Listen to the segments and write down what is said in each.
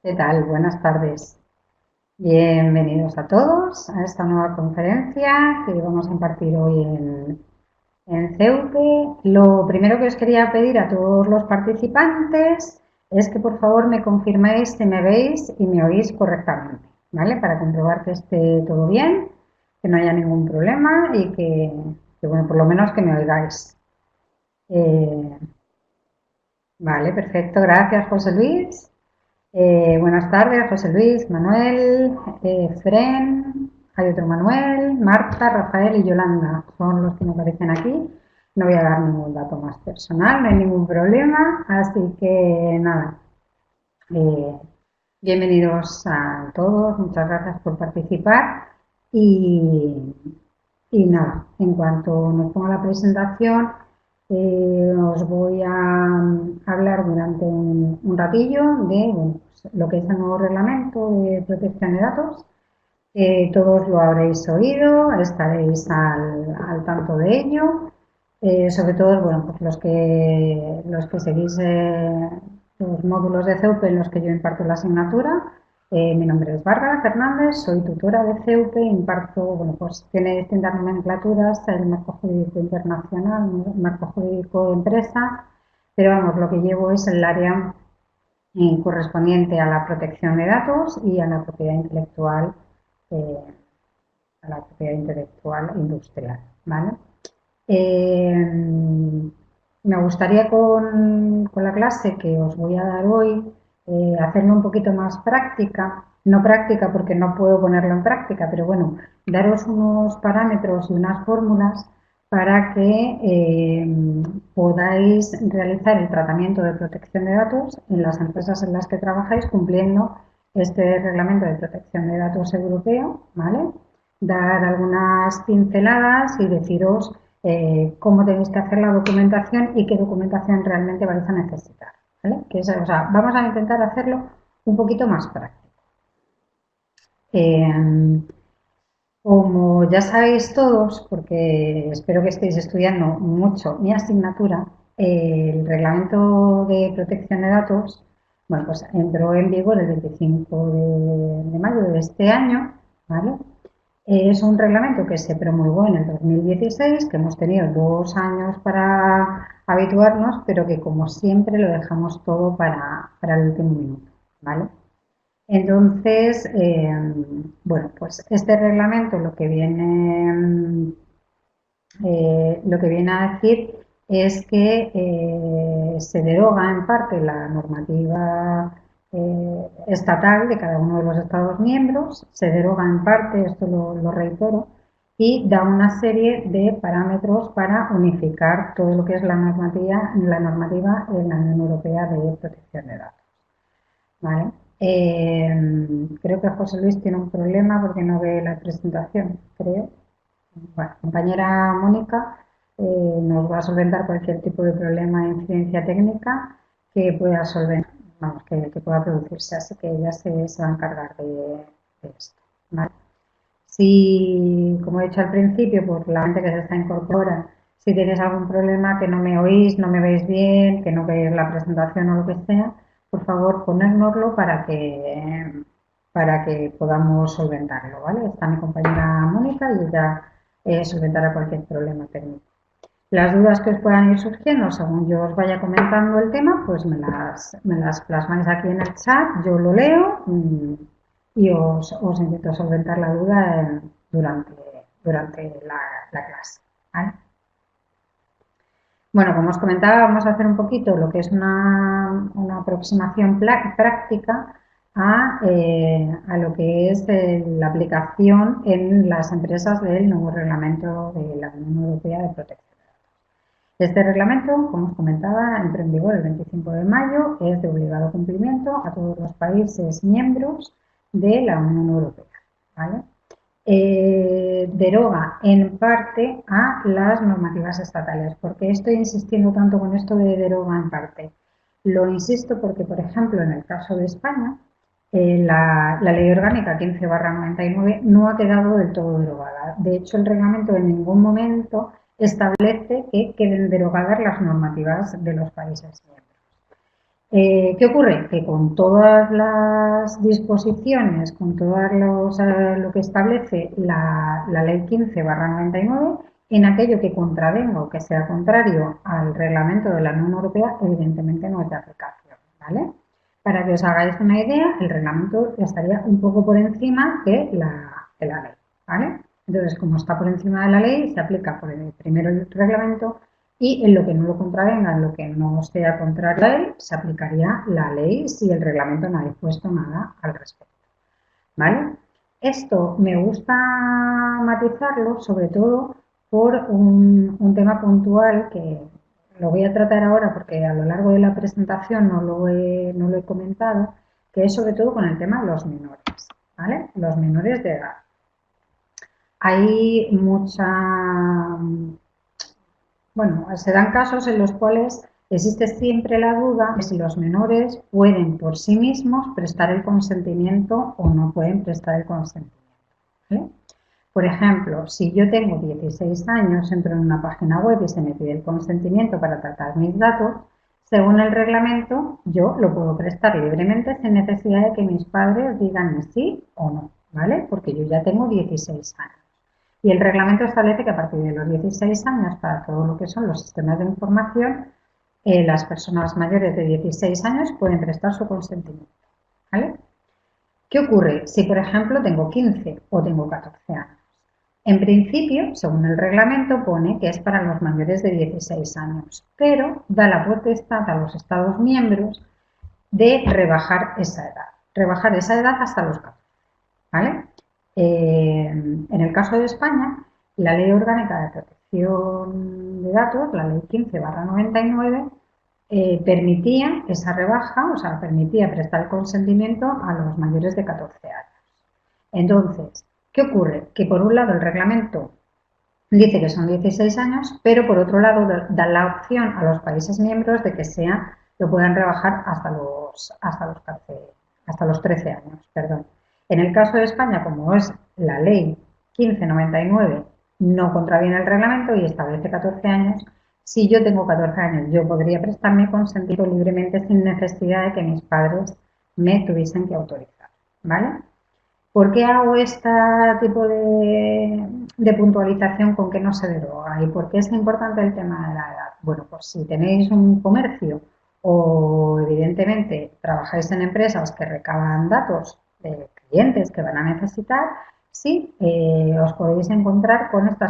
¿Qué tal? Buenas tardes. Bienvenidos a todos a esta nueva conferencia que vamos a impartir hoy en CEUPE. Lo primero que os quería pedir a todos los participantes es que por favor me confirméis si me veis y me oís correctamente, ¿vale? Para comprobar que esté todo bien, que no haya ningún problema y bueno, por lo menos que me oigáis. Eh, vale, perfecto. Gracias, José Luis. Buenas tardes, José Luis, Manuel, Fren, hay otro Manuel, Marta, Rafael y Yolanda. Son los que me aparecen aquí. No voy a dar ningún dato más personal, no hay ningún problema. Así que nada, eh, bienvenidos a todos, muchas gracias por participar. Y, y nada, en cuanto nos ponga la presentación, os voy a hablar durante un ratillo de bueno, pues, lo que es el nuevo reglamento de protección de datos. Todos lo habréis oído, estaréis al tanto de ello. Sobre todo, bueno, pues los que seguís los módulos de CEUPE en los que yo imparto la asignatura. Mi nombre es Bárbara Fernández, soy tutora de CEUPE, imparto, bueno, pues tiene distintas nomenclaturas, el marco jurídico internacional, el marco jurídico de empresas, pero vamos, lo que llevo es el área correspondiente a la protección de datos y eh, a la propiedad intelectual industrial, ¿vale? Eh, Me gustaría con la clase que os voy a dar hoy hacerlo un poquito más práctica, no práctica porque no puedo ponerlo en práctica, pero bueno, daros unos parámetros y unas fórmulas para que podáis realizar el tratamiento de protección de datos en las empresas en las que trabajáis cumpliendo este reglamento de protección de datos europeo, ¿vale? Dar algunas pinceladas y deciros cómo tenéis que hacer la documentación y qué documentación realmente vais a necesitar, ¿vale? O sea, vamos a intentar hacerlo un poquito más práctico. Eh, Como ya sabéis todos, porque espero que estéis estudiando mucho mi asignatura, el reglamento de protección de datos, bueno, pues entró en vigor el 25 de mayo de este año, ¿vale? Es un reglamento que se promulgó en el 2016, que hemos tenido 2 años para habituarnos, pero que como siempre lo dejamos todo para el último minuto, ¿vale? Entonces, bueno, pues este reglamento lo que viene a decir es que se deroga en parte la normativa estatal de cada uno de los Estados miembros, se deroga en parte, esto lo reitero, y da una serie de parámetros para unificar todo lo que es la normativa en la Unión Europea de protección de datos. ¿Vale? Creo que José Luis tiene un problema porque no ve la presentación, creo. Bueno, compañera Mónica nos va a solventar cualquier tipo de problema de incidencia técnica que pueda solventar, vamos, que pueda producirse, así que ella se va a encargar de esto. ¿Vale? Si, como he dicho al principio, por la gente que se está incorporando, si tenéis algún problema, que no me oís, no me veis bien, que no veis la presentación o lo que sea, por favor ponérnoslo para que podamos solventarlo, ¿vale? Está mi compañera Mónica y ella solventará cualquier problema técnico. Las dudas que os puedan ir surgiendo según yo os vaya comentando el tema, pues me las plasmáis aquí en el chat, yo lo leo y os intento solventar la duda durante la clase. ¿Vale? Bueno, como os comentaba, vamos a hacer un poquito lo que es una aproximación práctica a lo que es la aplicación en las empresas del nuevo reglamento de la Unión Europea de Protección. Este reglamento, como os comentaba, entró en vigor el 25 de mayo, es de obligado cumplimiento a todos los países miembros de la Unión Europea. ¿Vale? Deroga en parte a las normativas estatales. ¿Por qué estoy insistiendo tanto con esto de deroga en parte? Lo insisto porque, por ejemplo, en el caso de España, la Ley Orgánica 15/99 no ha quedado del todo derogada. De hecho, el reglamento en ningún momento establece que queden derogadas las normativas de los países miembros. ¿Qué ocurre? Que con todas las disposiciones, con lo que establece la Ley 15/99, en aquello que contravenga o que sea contrario al reglamento de la Unión Europea, evidentemente no es de aplicación, ¿vale? Para que os hagáis una idea, el reglamento estaría un poco por encima de la ley, ¿vale? Entonces, como está por encima de la ley, se aplica primero el reglamento y en lo que no lo contravenga, en lo que no sea contrario a él, se aplicaría la ley si el reglamento no ha dispuesto nada al respecto, ¿vale? Esto me gusta matizarlo, sobre todo por un tema puntual que lo voy a tratar ahora porque a lo largo de la presentación no lo he comentado, que es sobre todo con el tema de los menores, ¿vale? Los menores de edad. Hay bueno, se dan casos en los cuales existe siempre la duda de si los menores pueden por sí mismos prestar el consentimiento o no pueden prestar el consentimiento, ¿vale? Por ejemplo, si yo tengo 16 años, entro en una página web y se me pide el consentimiento para tratar mis datos, según el reglamento, yo lo puedo prestar libremente sin necesidad de que mis padres digan sí o no, ¿vale? Porque yo ya tengo 16 años. Y el reglamento establece que a partir de los 16 años, para todo lo que son los sistemas de información, las personas mayores de 16 años pueden prestar su consentimiento, ¿vale? ¿Qué ocurre si, por ejemplo, tengo 15 o tengo 14 años? En principio, según el reglamento, pone que es para los mayores de 16 años, pero da la potestad a los Estados miembros de rebajar esa edad hasta los 14, ¿vale? En el caso de España, la Ley Orgánica de Protección de Datos, la Ley 15/99, permitía esa rebaja, o sea, permitía prestar el consentimiento a los mayores de 14 años. Entonces, ¿qué ocurre? Que por un lado el reglamento dice que son 16 años, pero por otro lado da la opción a los países miembros de que lo puedan rebajar hasta los 13 años, perdón. En el caso de España, como es la ley 15/99, no contraviene el reglamento y establece 14 años. Si yo tengo 14 años, yo podría prestarme consentido libremente sin necesidad de que mis padres me tuviesen que autorizar, ¿vale? ¿Por qué hago este tipo de puntualización con que no se deroga? ¿Y por qué es importante el tema de la edad? Bueno, pues si tenéis un comercio o evidentemente trabajáis en empresas que recaban datos de clientes que van a necesitar, sí, os podéis encontrar con esta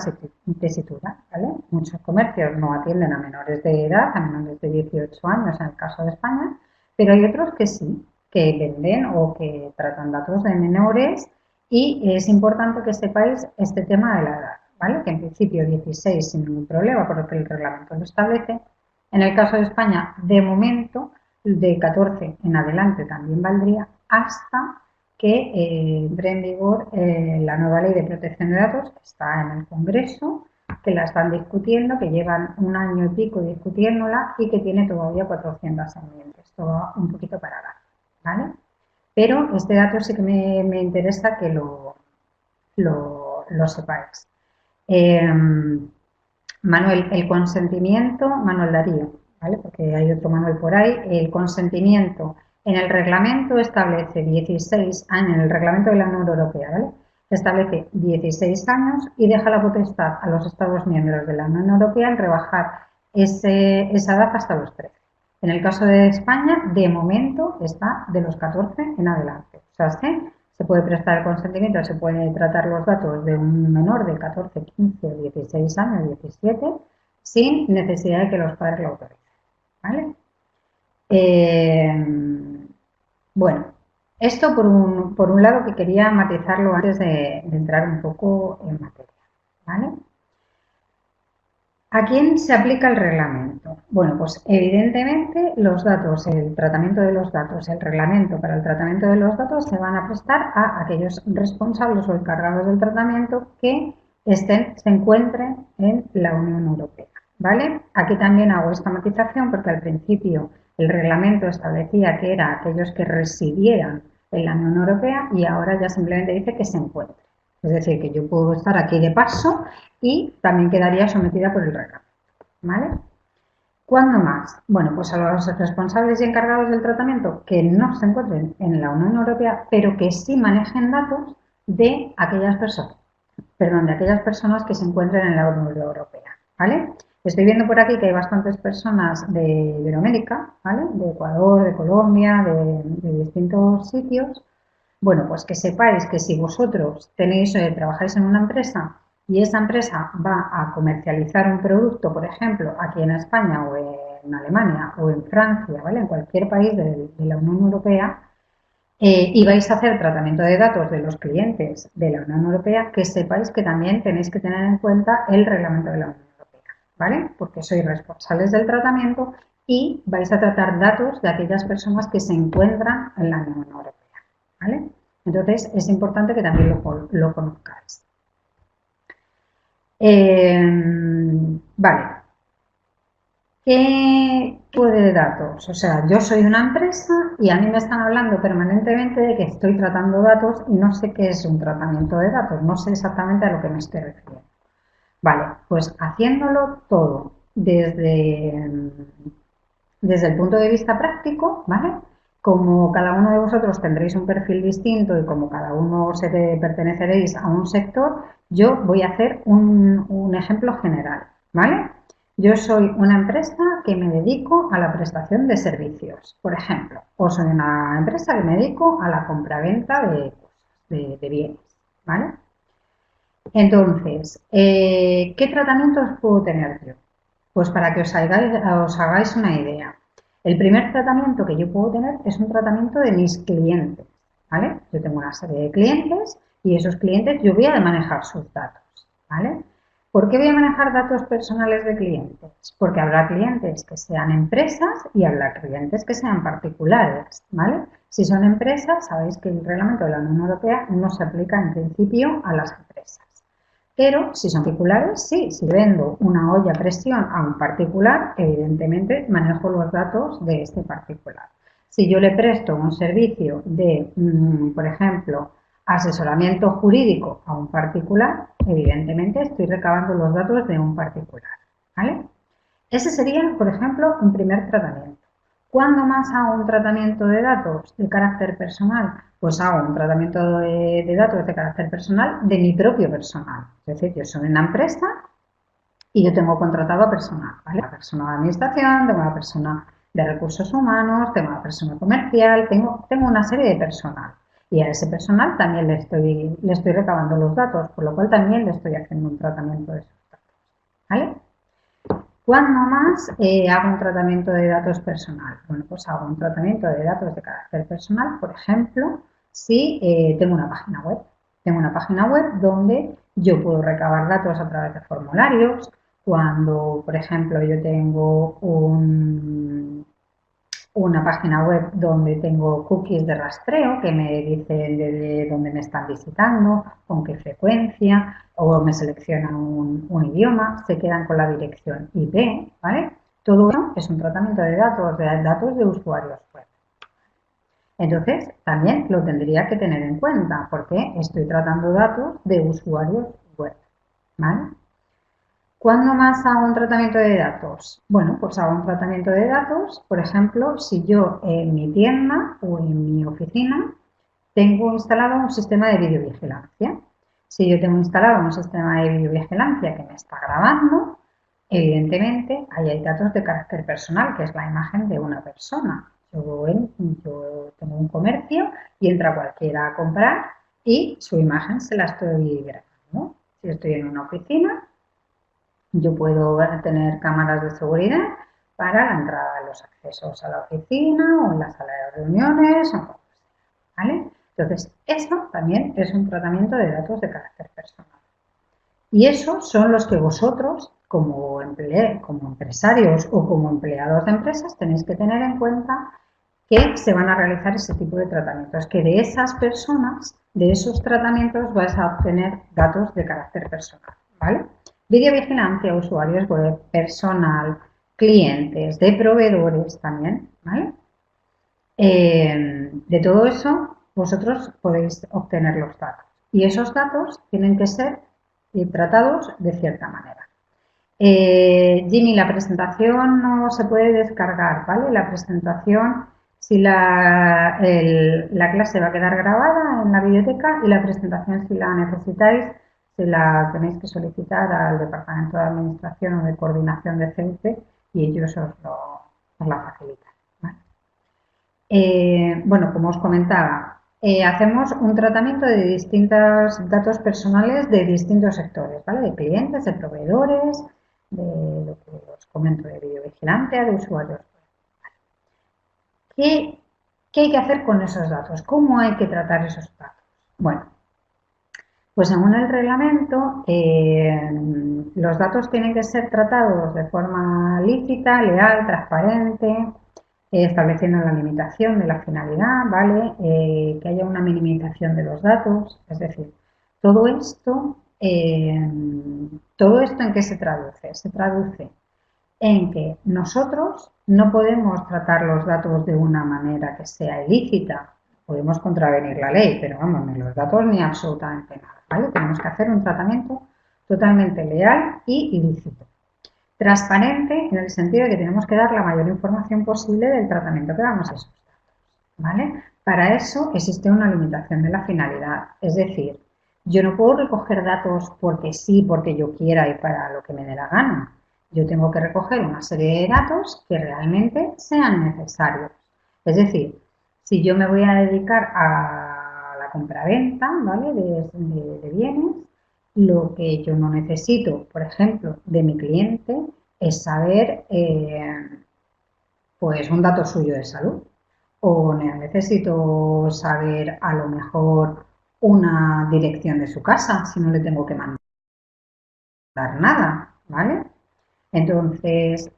tesitura, ¿vale? Muchos comercios no atienden a menores de edad, a menores de 18 años en el caso de España, pero hay otros que sí, que venden o que tratan datos de menores y es importante que sepáis este tema de la edad, ¿vale? Que en principio 16 sin ningún problema porque el reglamento lo establece. En el caso de España, de momento, de 14 en adelante también valdría hasta que entre en vigor la nueva ley de protección de datos, que está en el Congreso, que la están discutiendo, que llevan un año y pico discutiéndola y que tiene todavía 400 enmiendas. Esto va un poquito para adelante, ¿vale? Pero este dato sí que me interesa que lo sepáis. Manuel, el consentimiento, Manuel Darío, ¿vale? Porque hay otro Manuel por ahí, el consentimiento en el reglamento establece 16 años, en el reglamento de la Unión Europea, ¿vale? Establece 16 años y deja la potestad a los Estados miembros de la Unión Europea en rebajar esa edad hasta los 13. En el caso de España, de momento está de los 14 en adelante. O sea, se puede prestar el consentimiento, se puede tratar los datos de un menor de 14, 15, 16 años, 17, sin necesidad de que los padres lo autoricen, ¿vale? Bueno, esto por un lado que quería matizarlo antes de entrar un poco en materia, ¿vale? ¿A quién se aplica el reglamento? Bueno, pues evidentemente los datos, el tratamiento de los datos, el reglamento para el tratamiento de los datos se van a prestar a aquellos responsables o encargados del tratamiento que se encuentren en la Unión Europea, ¿vale? Aquí también hago esta matización porque al principio el reglamento establecía que era aquellos que residieran en la Unión Europea y ahora ya simplemente dice que se encuentren. Es decir, que yo puedo estar aquí de paso y también quedaría sometida por el reglamento, ¿vale? ¿Cuándo más? Bueno, pues a los responsables y encargados del tratamiento que no se encuentren en la Unión Europea, pero que sí manejen datos de aquellas personas, perdón, de aquellas personas que se encuentren en la Unión Europea, ¿vale? Estoy viendo por aquí que hay bastantes personas de Iberoamérica, ¿vale? De Ecuador, de Colombia, de distintos sitios. Bueno, pues que sepáis que si vosotros trabajáis en una empresa y esa empresa va a comercializar un producto, por ejemplo, aquí en España o en Alemania o en Francia, ¿vale? En cualquier país de la Unión Europea, y vais a hacer tratamiento de datos de los clientes de la Unión Europea, que sepáis que también tenéis que tener en cuenta el reglamento de la Unión Europea, ¿vale? Porque sois responsables del tratamiento y vais a tratar datos de aquellas personas que se encuentran en la Unión Europea, ¿vale? Entonces, es importante que también lo conozcáis. Vale, ¿qué tipo de datos? O sea, yo soy una empresa y a mí me están hablando permanentemente de que estoy tratando datos y no sé qué es un tratamiento de datos, no sé exactamente a lo que me estoy refiriendo. Vale, pues haciéndolo todo desde el punto de vista práctico, ¿vale? Como cada uno de vosotros tendréis un perfil distinto y como cada uno perteneceréis a un sector, yo voy a hacer un ejemplo general, ¿vale? Yo soy una empresa que me dedico a la prestación de servicios, por ejemplo, o soy una empresa que me dedico a la compraventa de cosas, de bienes, ¿vale? Entonces, ¿qué tratamientos puedo tener yo? Pues para que os hagáis una idea. El primer tratamiento que yo puedo tener es un tratamiento de mis clientes, ¿vale? Yo tengo una serie de clientes y esos clientes yo voy a manejar sus datos, ¿vale? ¿Por qué voy a manejar datos personales de clientes? Porque habrá clientes que sean empresas y habrá clientes que sean particulares, ¿vale? Si son empresas, sabéis que el reglamento de la Unión Europea no se aplica en principio a las empresas. Pero si son particulares, sí, si vendo una olla a presión a un particular, evidentemente manejo los datos de este particular. Si yo le presto un servicio de, por ejemplo, asesoramiento jurídico a un particular, evidentemente estoy recabando los datos de un particular, ¿vale? Ese sería, por ejemplo, un primer tratamiento. ¿Cuándo más hago un tratamiento de datos de carácter personal? Pues hago un tratamiento de datos de carácter personal de mi propio personal. Es decir, yo soy una empresa y yo tengo contratado a personal, ¿vale? A persona de administración, tengo una persona de recursos humanos, tengo una persona comercial, tengo una serie de personal. Y a ese personal también le estoy recabando los datos, por lo cual también le estoy haciendo un tratamiento de esos datos, ¿vale? ¿Cuándo más hago un tratamiento de datos personal? Bueno, pues hago un tratamiento de datos de carácter personal, por ejemplo, si tengo una página web. Tengo una página web donde yo puedo recabar datos a través de formularios. Cuando, por ejemplo, yo tengo una página web donde tengo cookies de rastreo que me dicen de dónde me están visitando, con qué frecuencia, o me seleccionan un idioma, se quedan con la dirección IP, ¿vale? Todo eso es un tratamiento de datos de usuarios web. Entonces, también lo tendría que tener en cuenta porque estoy tratando datos de usuarios web, ¿vale? ¿Cuándo más hago un tratamiento de datos? Bueno, pues hago un tratamiento de datos, por ejemplo, si yo en mi tienda o en mi oficina tengo instalado un sistema de videovigilancia. Si yo tengo instalado un sistema de videovigilancia que me está grabando, evidentemente ahí hay datos de carácter personal, que es la imagen de una persona. Yo tengo un comercio y entra cualquiera a comprar y su imagen se la estoy grabando. Si estoy en una oficina, yo puedo tener cámaras de seguridad para la entrada, los accesos a la oficina o en la sala de reuniones, ¿vale? Entonces, eso también es un tratamiento de datos de carácter personal. Y esos son los que vosotros, como empresarios o como empleados de empresas, tenéis que tener en cuenta que se van a realizar ese tipo de tratamientos, que de esas personas, de esos tratamientos, vais a obtener datos de carácter personal, ¿vale? Videovigilancia, usuarios web, personal, clientes, de proveedores también, ¿vale? De todo eso, vosotros podéis obtener los datos. Y esos datos tienen que ser tratados de cierta manera. Jimmy, la presentación no se puede descargar, ¿vale? La presentación, si la clase va a quedar grabada en la biblioteca y la presentación, si la necesitáis, se la tenéis que solicitar al Departamento de Administración o de Coordinación de CEUCE y ellos os la facilitan, ¿vale? Bueno, como os comentaba, hacemos un tratamiento de distintos datos personales de distintos sectores, ¿vale? De clientes, de proveedores, de lo que os comento de videovigilancia, de usuarios. ¿Qué, ¿Qué hay que hacer con esos datos? ¿Cómo hay que tratar esos datos? Bueno, pues según el reglamento, los datos tienen que ser tratados de forma lícita, leal, transparente, estableciendo la limitación de la finalidad, ¿vale? Que haya una minimización de los datos, es decir, todo esto, ¿todo esto en qué se traduce? Se traduce en que nosotros no podemos tratar los datos de una manera que sea ilícita. Podemos contravenir la ley, pero vamos, ni los datos ni absolutamente nada, ¿vale? Tenemos que hacer un tratamiento totalmente leal y ilícito. Transparente en el sentido de que tenemos que dar la mayor información posible del tratamiento que damos a esos datos, ¿vale? Para eso existe una limitación de la finalidad, es decir, yo no puedo recoger datos porque sí, porque yo quiera y para lo que me dé la gana. Yo tengo que recoger una serie de datos que realmente sean necesarios. Es decir, si yo me voy a dedicar a la compraventa, ¿vale? De bienes, lo que yo no necesito, por ejemplo, de mi cliente es saber pues un dato suyo de salud. O necesito saber a lo mejor una dirección de su casa si no le tengo que mandar nada, ¿vale? Entonces,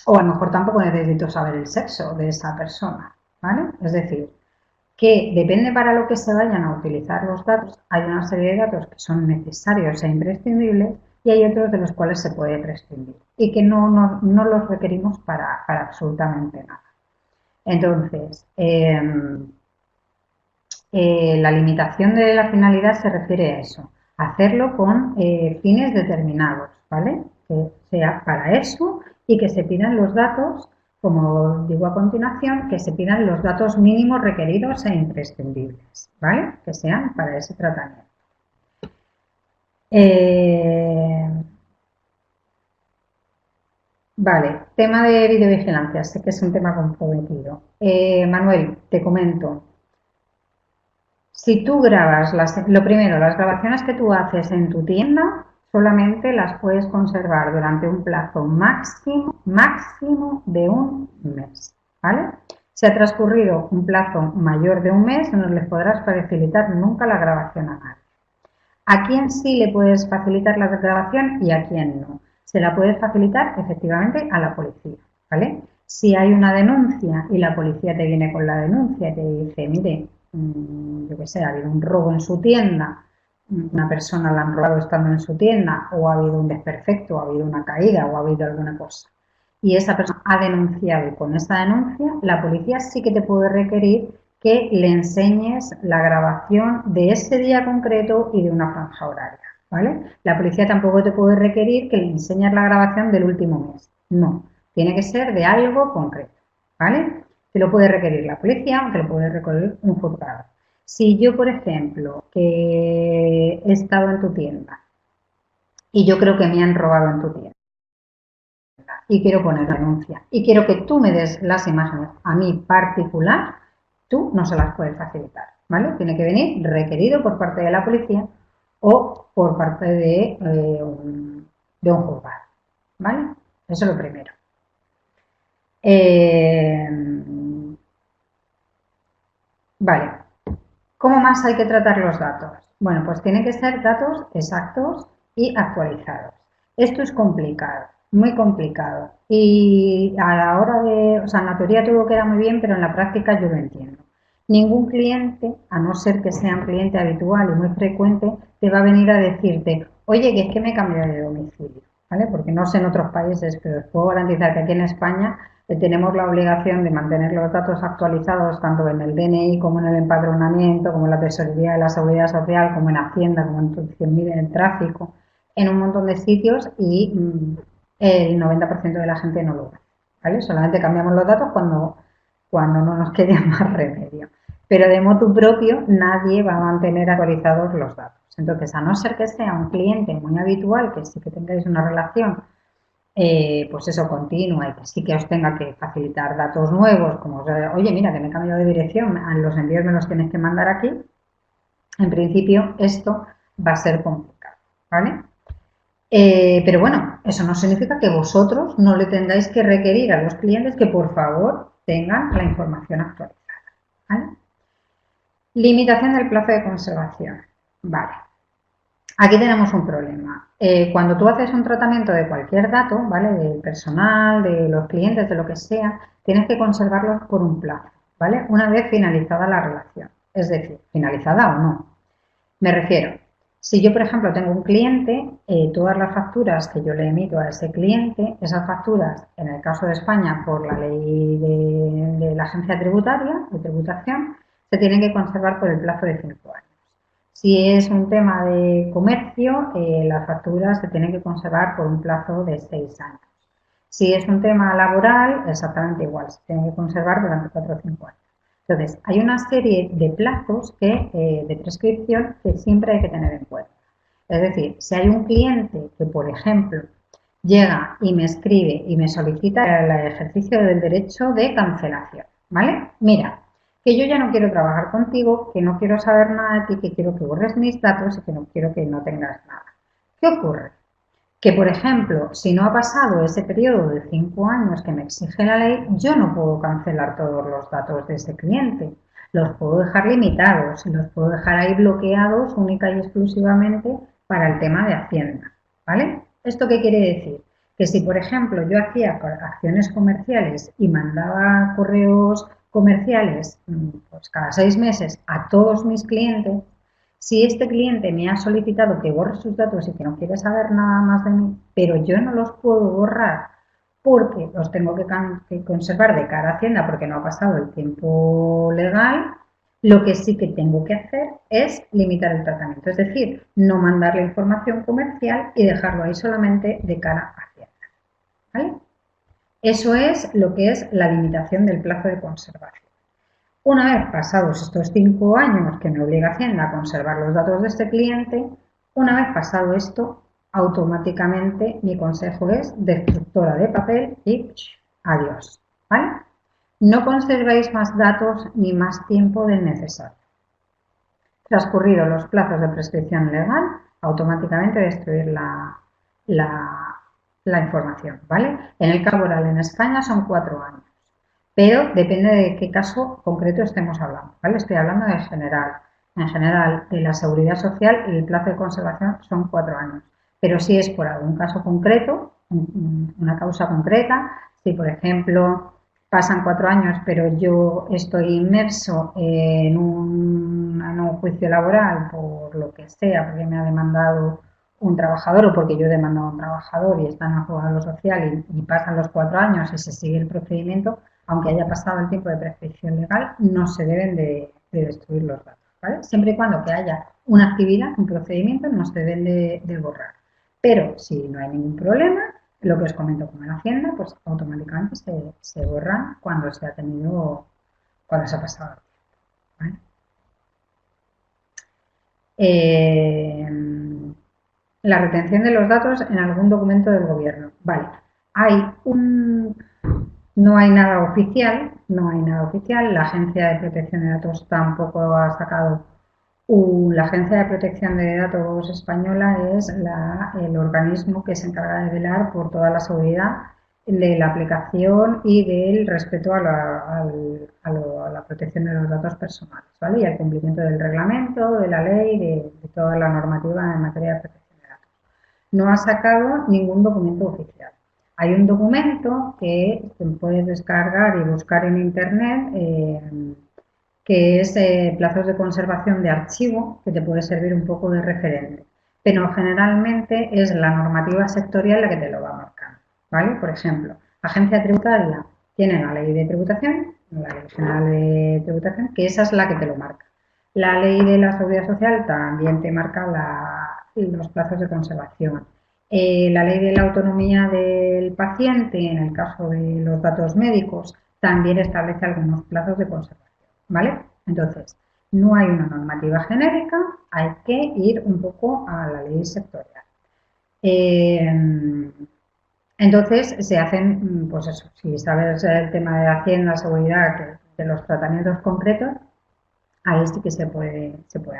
o a lo mejor tampoco necesito saber el sexo de esa persona, ¿vale? Es decir, que depende para lo que se vayan a utilizar los datos, hay una serie de datos que son necesarios e imprescindibles y hay otros de los cuales se puede prescindir y que no los requerimos para absolutamente nada. Entonces, la limitación de la finalidad se refiere a eso, hacerlo con fines determinados, ¿vale? Que sea para eso y que se pidan los datos, como digo a continuación, que se pidan los datos mínimos requeridos e imprescindibles, ¿vale? Que sean para ese tratamiento. Vale, tema de videovigilancia, sé que es un tema comprometido. Manuel, te comento. Si tú grabas, lo primero, las grabaciones que tú haces en tu tienda solamente las puedes conservar durante un plazo máximo de un mes, ¿vale? Si ha transcurrido un plazo mayor de un mes, no les podrás facilitar nunca la grabación a nadie. ¿A quién sí le puedes facilitar la grabación y a quién no? Se la puedes facilitar efectivamente a la policía, ¿vale? Si hay una denuncia y la policía te viene con la denuncia y te dice, mire, yo qué sé, ha habido un robo en su tienda, una persona la han robado estando en su tienda, o ha habido un desperfecto, o ha habido una caída, o ha habido alguna cosa, y esa persona ha denunciado y con esa denuncia la policía sí que te puede requerir que le enseñes la grabación de ese día concreto y de una franja horaria, ¿vale? La policía tampoco te puede requerir que le enseñes la grabación del último mes, no, tiene que ser de algo concreto, ¿vale? Te lo puede requerir la policía o te lo puede requerir un juzgado. Si yo, por ejemplo, que he estado en tu tienda y yo creo que me han robado en tu tienda y quiero poner denuncia y quiero que tú me des las imágenes a mí particular, tú no se las puedes facilitar, ¿vale? Tiene que venir requerido por parte de la policía o por parte de un juzgado, ¿vale? Eso es lo primero. Eh, vale, ¿cómo más hay que tratar los datos? Bueno, pues tienen que ser datos exactos y actualizados. Esto es complicado, muy complicado. Y a la hora de, o sea, en la teoría todo queda muy bien, pero en la práctica yo lo entiendo. Ningún cliente, a no ser que sea un cliente habitual y muy frecuente, te va a venir a decirte, oye, que es que me he cambiado de domicilio, ¿vale? Porque no sé en otros países, pero os puedo garantizar que aquí en España tenemos la obligación de mantener los datos actualizados tanto en el DNI como en el empadronamiento, como en la tesorería de la seguridad social, como en Hacienda, como en el tráfico, en un montón de sitios y el 90% de la gente no lo ve, ¿vale? Solamente cambiamos los datos cuando no nos quede más remedio. Pero de motu propio nadie va a mantener actualizados los datos. Entonces, a no ser que sea un cliente muy habitual, que sí que tengáis una relación, pues eso, continua y que sí que os tenga que facilitar datos nuevos, como, oye, mira, que me he cambiado de dirección, a los envíos me los tienes que mandar aquí, en principio esto va a ser complicado, ¿vale? Pero bueno, eso no significa que vosotros no le tengáis que requerir a los clientes que por favor tengan la información actualizada, ¿vale? Limitación del plazo de conservación. Vale, aquí tenemos un problema. Cuando tú haces un tratamiento de cualquier dato, ¿vale? Del personal, de los clientes, de lo que sea, tienes que conservarlos por un plazo, ¿vale? Una vez finalizada la relación. Es decir, finalizada o no. Me refiero, si yo, por ejemplo, tengo un cliente, todas las facturas que yo le emito a ese cliente, esas facturas, en el caso de España, por la ley de la agencia tributaria, de tributación, se tienen que conservar por el plazo de 5 años. Si es un tema de comercio, las facturas se tienen que conservar por un plazo de 6 años. Si es un tema laboral, exactamente igual, se tienen que conservar durante 4 o 5 años. Entonces, hay una serie de plazos de prescripción que siempre hay que tener en cuenta. Es decir, si hay un cliente que, por ejemplo, llega y me escribe y me solicita el ejercicio del derecho de cancelación, ¿vale? Mira, que yo ya no quiero trabajar contigo, que no quiero saber nada de ti, que quiero que borres mis datos y que no quiero que no tengas nada. ¿Qué ocurre? Que, por ejemplo, si no ha pasado ese periodo de 5 años que me exige la ley, yo no puedo cancelar todos los datos de ese cliente. Los puedo dejar limitados, los puedo dejar ahí bloqueados única y exclusivamente para el tema de Hacienda, ¿vale? ¿Esto qué quiere decir? Que si, por ejemplo, yo hacía acciones comerciales y mandaba correos comerciales pues cada 6 meses a todos mis clientes, si este cliente me ha solicitado que borre sus datos y que no quiere saber nada más de mí, pero yo no los puedo borrar porque los tengo que conservar de cara a Hacienda porque no ha pasado el tiempo legal, lo que sí que tengo que hacer es limitar el tratamiento, es decir, no mandar la información comercial y dejarlo ahí solamente de cara a Hacienda, ¿vale? Eso es lo que es la limitación del plazo de conservación. Una vez pasados estos 5 años que me obliga Hacienda a conservar los datos de este cliente, una vez pasado esto, automáticamente mi consejo es destructora de papel y adiós, ¿vale? No conservéis más datos ni más tiempo del necesario. Transcurridos los plazos de prescripción legal, automáticamente destruir la información, ¿vale? En el caso laboral en España son 4 años. Pero depende de qué caso concreto estemos hablando, ¿vale? Estoy hablando de general. En general, de la seguridad social, el plazo de conservación son 4 años. Pero si es por algún caso concreto, una causa concreta, si por ejemplo pasan 4 años, pero yo estoy inmerso en un juicio laboral por lo que sea, porque me ha demandado un trabajador o porque yo he demandado a un trabajador y están en juzgado social y pasan los 4 años y se sigue el procedimiento, aunque haya pasado el tiempo de prescripción legal, no se deben de destruir los datos, ¿vale? Siempre y cuando que haya una actividad, un procedimiento, no se deben de borrar. Pero si no hay ningún problema, lo que os comento con la Hacienda, pues automáticamente se borran cuando se ha cuando se ha pasado el tiempo, ¿vale? La retención de los datos en algún documento del gobierno. Vale, no hay nada oficial, no hay nada oficial. La Agencia de Protección de Datos tampoco ha sacado. La Agencia de Protección de Datos española es el organismo que se encarga de velar por toda la seguridad de la aplicación y del respeto a la protección de los datos personales, ¿vale? Y al cumplimiento del reglamento, de la ley, de toda la normativa en materia de protección de datos. No ha sacado ningún documento oficial. Hay un documento que puedes descargar y buscar en internet que es plazos de conservación de archivo, que te puede servir un poco de referente. Pero generalmente es la normativa sectorial la que te lo va marcando, ¿vale? Por ejemplo, agencia tributaria tiene la ley de tributación, la ley general de tributación, que esa es la que te lo marca. La ley de la seguridad social también te marca los plazos de conservación. La ley de la autonomía del paciente, en el caso de los datos médicos, también establece algunos plazos de conservación, ¿vale? Entonces, no hay una normativa genérica, hay que ir un poco a la ley sectorial. Entonces, se hacen, pues eso, si sabes el tema de Hacienda, seguridad, de los tratamientos concretos, ahí sí que se puede hacer.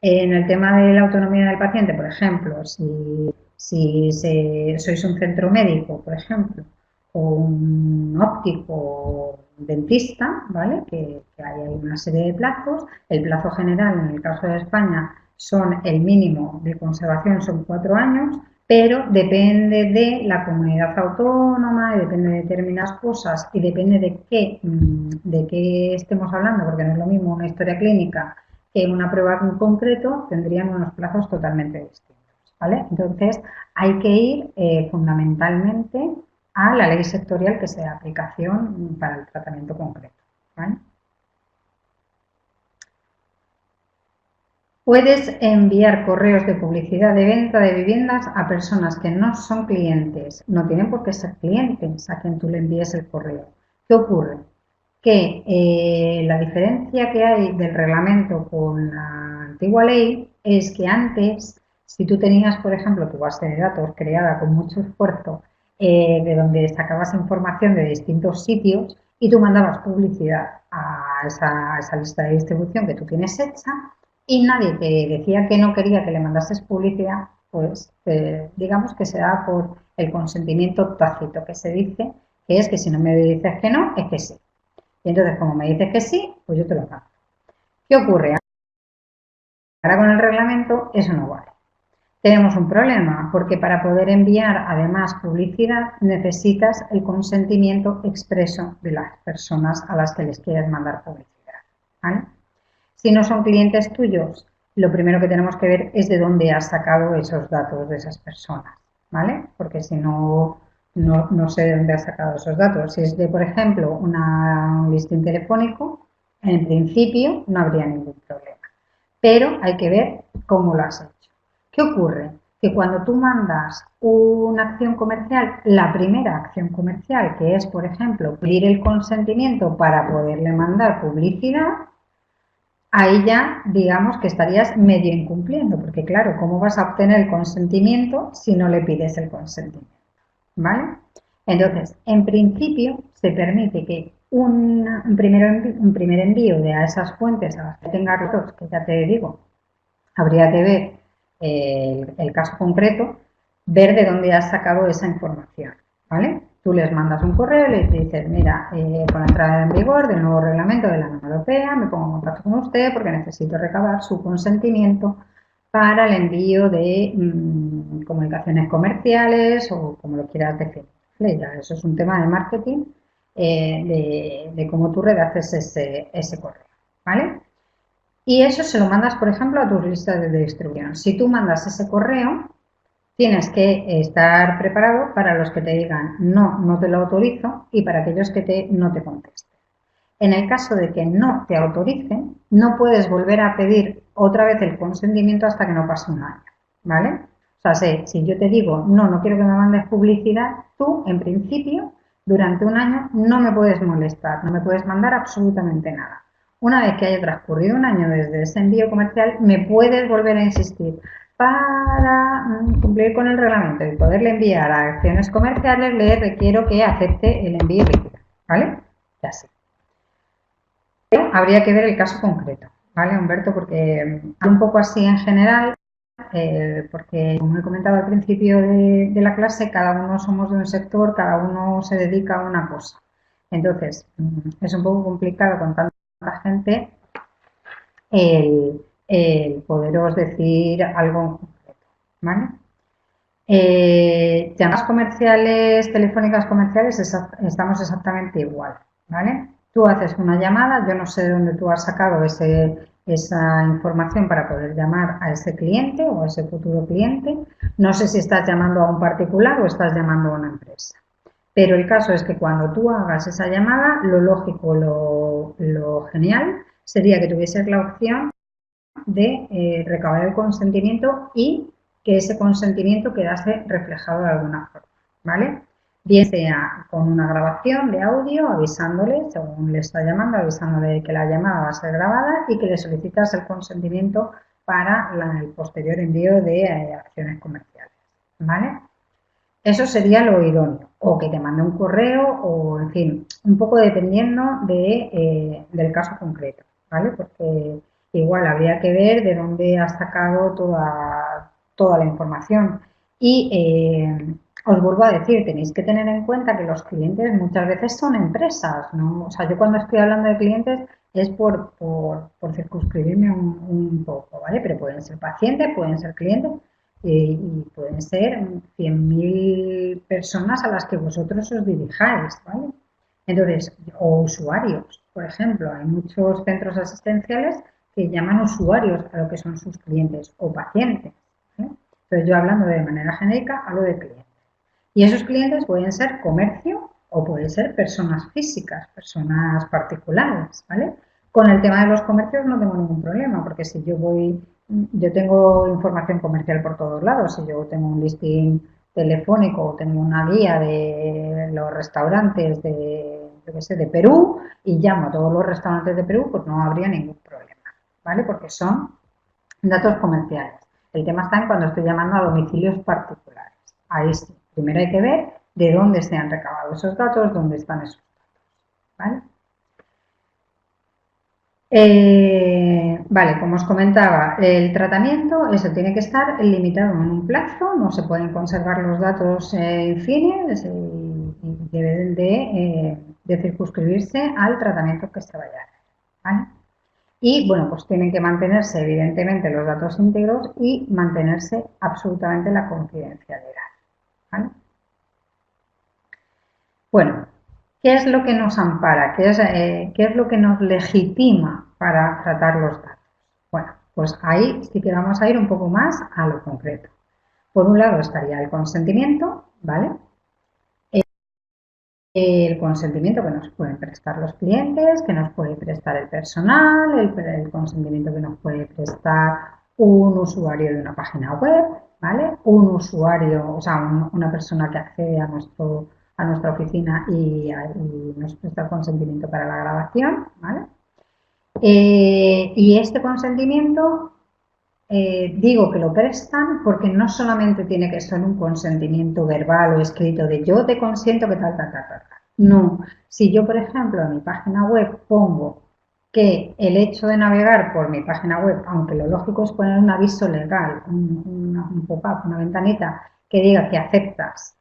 En el tema de la autonomía del paciente, por ejemplo, si sois un centro médico, por ejemplo, o un óptico o un dentista, ¿vale? Que hay una serie de plazos. El plazo general, en el caso de España, son el mínimo de conservación, son 4 años, pero depende de la comunidad autónoma y depende de determinadas cosas y depende de qué estemos hablando, porque no es lo mismo una historia clínica que una prueba en concreto, tendrían unos plazos totalmente distintos, ¿vale? Entonces, hay que ir fundamentalmente a la ley sectorial que sea de aplicación para el tratamiento concreto, ¿vale? Puedes enviar correos de publicidad de venta de viviendas a personas que no son clientes. No tienen por qué ser clientes a quien tú le envíes el correo. ¿Qué ocurre? Que la diferencia que hay del reglamento con la antigua ley es que antes, si tú tenías, por ejemplo, tu base de datos creada con mucho esfuerzo, de donde sacabas información de distintos sitios y tú mandabas publicidad a esa lista de distribución que tú tienes hecha, y nadie te decía que no quería que le mandases publicidad, pues digamos que se da por el consentimiento tácito que se dice, que es que si no me dices que no, es que sí. Y entonces, como me dices que sí, pues yo te lo pago. ¿Qué ocurre? Ahora con el reglamento eso no vale. Tenemos un problema, porque para poder enviar además publicidad necesitas el consentimiento expreso de las personas a las que les quieres mandar publicidad, ¿vale? Si no son clientes tuyos, lo primero que tenemos que ver es de dónde has sacado esos datos de esas personas, ¿vale? Porque si no, no sé de dónde has sacado esos datos. Si es de, por ejemplo, un listín telefónico, en principio no habría ningún problema. Pero hay que ver cómo lo has hecho. ¿Qué ocurre? Que cuando tú mandas una acción comercial, la primera acción comercial, que es, por ejemplo, pedir el consentimiento para poderle mandar publicidad, ahí ya digamos que estarías medio incumpliendo, porque claro, ¿cómo vas a obtener el consentimiento si no le pides el consentimiento? ¿Vale? Entonces, en principio, se permite que un primer envío de a esas fuentes a las que tengas datos, que ya te digo, habría que ver el caso concreto, ver de dónde has sacado esa información, ¿vale? Tú les mandas un correo y les dices, mira, con la entrada en vigor del nuevo reglamento de la Unión Europea, me pongo en contacto con usted porque necesito recabar su consentimiento para el envío de comunicaciones comerciales o como lo quieras decir. Ya, eso es un tema de marketing, de cómo tú redactes ese correo, ¿vale? Y eso se lo mandas, por ejemplo, a tus listas de distribución. Si tú mandas ese correo, tienes que estar preparado para los que te digan no, no te lo autorizo y para aquellos que no te contesten. En el caso de que no te autoricen, no puedes volver a pedir otra vez el consentimiento hasta que no pase un año, ¿vale? O sea, si yo te digo no, no quiero que me mandes publicidad, tú, en principio, durante un año no me puedes molestar, no me puedes mandar absolutamente nada. Una vez que haya transcurrido un año desde ese envío comercial, me puedes volver a insistir para cumplir con el reglamento y poderle enviar a acciones comerciales, le requiero que acepte el envío líquido, ¿vale? Ya sé. Pero habría que ver el caso concreto, ¿vale, Humberto? Porque un poco así en general, porque como he comentado al principio de la clase, cada uno somos de un sector, cada uno se dedica a una cosa. Entonces, es un poco complicado con tanta gente el poderos decir algo en concreto, ¿vale? Llamadas comerciales, telefónicas comerciales, estamos exactamente igual, ¿vale? Tú haces una llamada, yo no sé de dónde tú has sacado esa información para poder llamar a ese cliente o a ese futuro cliente. No sé si estás llamando a un particular o estás llamando a una empresa. Pero el caso es que cuando tú hagas esa llamada, lo lógico, lo genial sería que tuvieses la opción de recabar el consentimiento y que ese consentimiento quedase reflejado de alguna forma, ¿vale? Bien sea con una grabación de audio avisándole, según le está llamando, avisándole que la llamada va a ser grabada y que le solicitas el consentimiento para el posterior envío de acciones comerciales, ¿vale? Eso sería lo idóneo, o que te mande un correo, o en fin, un poco dependiendo del caso concreto, ¿vale? Porque igual habría que ver de dónde has sacado toda la información. Y os vuelvo a decir, tenéis que tener en cuenta que los clientes muchas veces son empresas, ¿no? O sea, yo cuando estoy hablando de clientes es por circunscribirme un poco, ¿vale? Pero pueden ser pacientes, pueden ser clientes y pueden ser 100.000 personas a las que vosotros os dirijáis, ¿vale? Entonces, o usuarios, por ejemplo, hay muchos centros asistenciales que llaman usuarios a lo que son sus clientes o pacientes, ¿vale? Entonces, yo hablando de manera genérica, hablo de clientes. Y esos clientes pueden ser comercio o pueden ser personas físicas, personas particulares, ¿vale? Con el tema de los comercios no tengo ningún problema, porque si yo tengo información comercial por todos lados, si yo tengo un listing telefónico o tengo una guía de los restaurantes yo qué sé, de Perú y llamo a todos los restaurantes de Perú, pues no habría ningún problema, ¿vale? Porque son datos comerciales. El tema está en cuando estoy llamando a domicilios particulares. Ahí sí. Primero hay que ver de dónde se han recabado esos datos, dónde están esos datos. ¿Vale? Vale, como os comentaba, el tratamiento, eso tiene que estar limitado en un plazo, no se pueden conservar los datos infines y deben de circunscribirse al tratamiento que se vaya a hacer. ¿Vale? Y bueno, pues tienen que mantenerse evidentemente los datos íntegros y mantenerse absolutamente la confidencialidad. ¿Vale? Bueno, ¿qué es lo que nos ampara? ¿Qué es lo que nos legitima para tratar los datos? Bueno, pues ahí sí que vamos a ir un poco más a lo concreto. Por un lado estaría el consentimiento, ¿vale? El consentimiento que nos pueden prestar los clientes, que nos puede prestar el personal, el consentimiento que nos puede prestar un usuario de una página web, ¿vale? Un usuario, o sea, una persona que accede a nuestra oficina y nos presta el consentimiento para la grabación, ¿vale? Y este consentimiento digo que lo prestan porque no solamente tiene que ser un consentimiento verbal o escrito de yo te consiento que tal, tal, tal, tal. No, si yo, por ejemplo, en mi página web pongo que el hecho de navegar por mi página web, aunque lo lógico es poner un aviso legal, un pop-up, una ventanita que diga que aceptas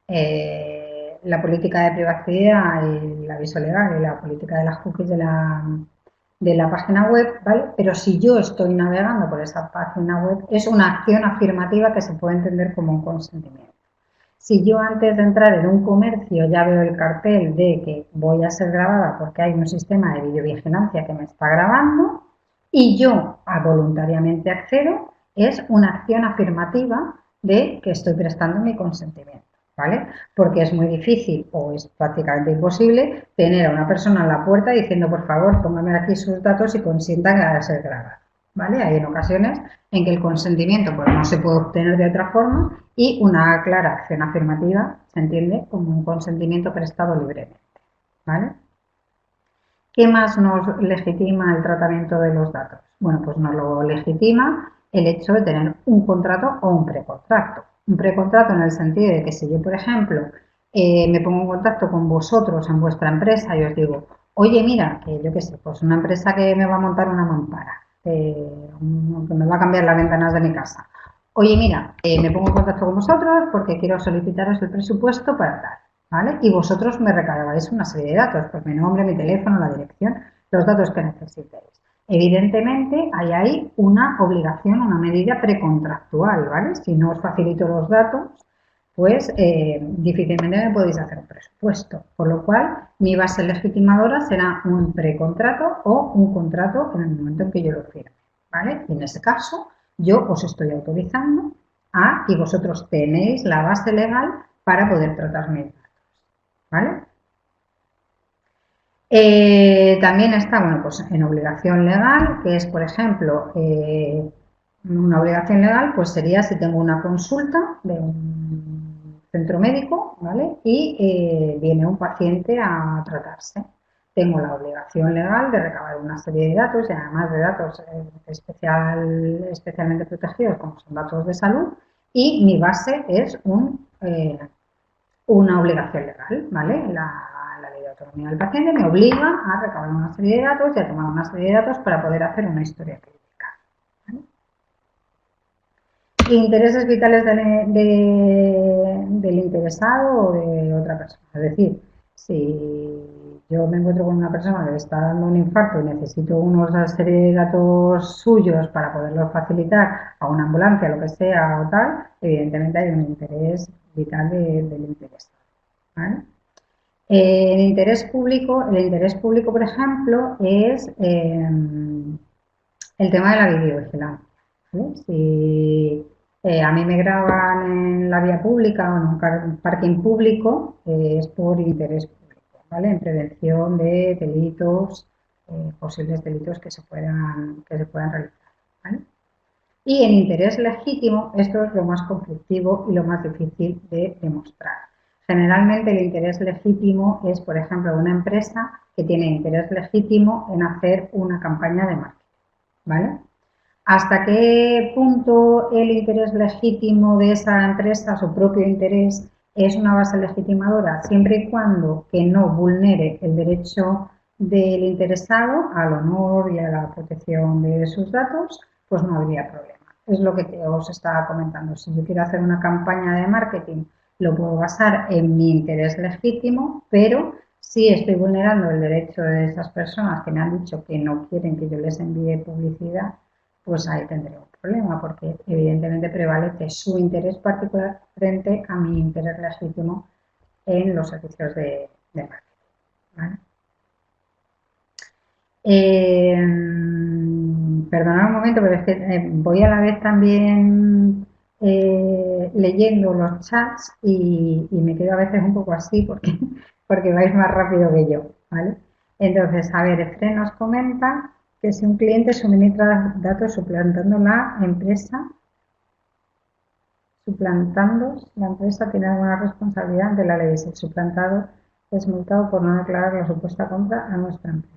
la política de privacidad y el aviso legal y la política de las cookies de la página web, ¿vale? Pero si yo estoy navegando por esa página web, es una acción afirmativa que se puede entender como un consentimiento. Si yo antes de entrar en un comercio ya veo el cartel de que voy a ser grabada porque hay un sistema de videovigilancia que me está grabando y yo voluntariamente accedo, es una acción afirmativa de que estoy prestando mi consentimiento. ¿Vale? Porque es muy difícil o es prácticamente imposible tener a una persona en la puerta diciendo, por favor, póngame aquí sus datos y consienta que va a ser grabado. ¿Vale? Hay en ocasiones en que el consentimiento pues, no se puede obtener de otra forma y una clara acción afirmativa se entiende como un consentimiento prestado libremente. ¿Vale? ¿Qué más nos legitima el tratamiento de los datos? Bueno, pues nos lo legitima el hecho de tener un contrato o un precontrato. Un precontrato en el sentido de que si yo, por ejemplo, me pongo en contacto con vosotros en vuestra empresa y os digo, oye, mira, que yo qué sé, pues una empresa que me va a montar una mampara, que me va a cambiar las ventanas de mi casa. Oye, mira, me pongo en contacto con vosotros porque quiero solicitaros el presupuesto para tal. ¿Vale? Y vosotros me recargáis una serie de datos, pues mi nombre, mi teléfono, la dirección, los datos que necesitéis. Evidentemente, hay ahí una obligación, una medida precontractual, ¿vale? Si no os facilito los datos, pues difícilmente me podéis hacer un presupuesto. Por lo cual, mi base legitimadora será un precontrato o un contrato en el momento en que yo lo firme, ¿vale? Y en ese caso, yo os estoy autorizando y vosotros tenéis la base legal para poder tratar mis datos. ¿Vale? También está, bueno, pues en obligación legal, que es, por ejemplo, una obligación legal, pues sería si tengo una consulta de un centro médico, ¿vale? Y viene un paciente a tratarse. Tengo la obligación legal de recabar una serie de datos y además de datos especialmente protegidos como son datos de salud y mi base es una obligación legal, ¿vale? La ley de autonomía del paciente me obliga a recabar una serie de datos y a tomar una serie de datos para poder hacer una historia clínica. ¿Vale? Intereses vitales del interesado o de otra persona. Es decir, si yo me encuentro con una persona que le está dando un infarto y necesito una serie de datos suyos para poderlos facilitar a una ambulancia, lo que sea o tal, evidentemente hay un interés vital del interesado. ¿Vale? El interés público, por ejemplo, es el tema de la videovigilancia. ¿Vale? Si a mí me graban en la vía pública o en un parking público, es por interés público, ¿vale? En prevención de delitos, posibles delitos que se puedan realizar. ¿Vale? Y en interés legítimo, esto es lo más conflictivo y lo más difícil de demostrar. Generalmente el interés legítimo es, por ejemplo, una empresa que tiene interés legítimo en hacer una campaña de marketing, ¿vale? ¿Hasta qué punto el interés legítimo de esa empresa, su propio interés, es una base legitimadora? Siempre y cuando que no vulnere el derecho del interesado al honor y a la protección de sus datos, pues no habría problema. Es lo que os estaba comentando. Si yo quiero hacer una campaña de marketing, lo puedo basar en mi interés legítimo, pero si estoy vulnerando el derecho de esas personas que me han dicho que no quieren que yo les envíe publicidad, pues ahí tendré un problema, porque evidentemente prevalece su interés particular frente a mi interés legítimo en los servicios de marketing. ¿Vale? Perdonad un momento, pero es que voy a la vez también leyendo los chats y me quedo a veces un poco así porque vais más rápido que yo, ¿vale? Entonces, a ver, Efren nos comenta que si un cliente suministra datos suplantando la empresa tiene alguna responsabilidad ante la ley. Si el suplantado es multado por no declarar la supuesta compra a nuestra empresa.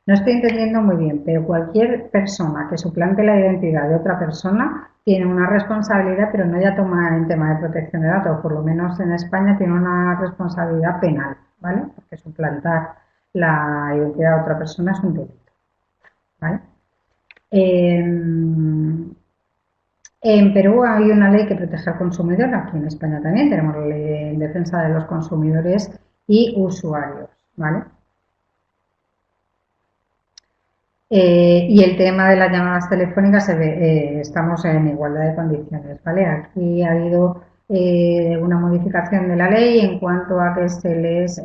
No estoy entendiendo muy bien, pero cualquier persona que suplante la identidad de otra persona tiene una responsabilidad, pero no ya toma en tema de protección de datos, por lo menos en España tiene una responsabilidad penal, ¿vale? Porque suplantar la identidad de otra persona es un delito, ¿vale? En Perú hay una ley que protege al consumidor, aquí en España también tenemos la ley en defensa de los consumidores y usuarios, ¿vale? Y el tema de las llamadas telefónicas estamos en igualdad de condiciones, ¿vale? Aquí ha habido una modificación de la ley en cuanto a que se les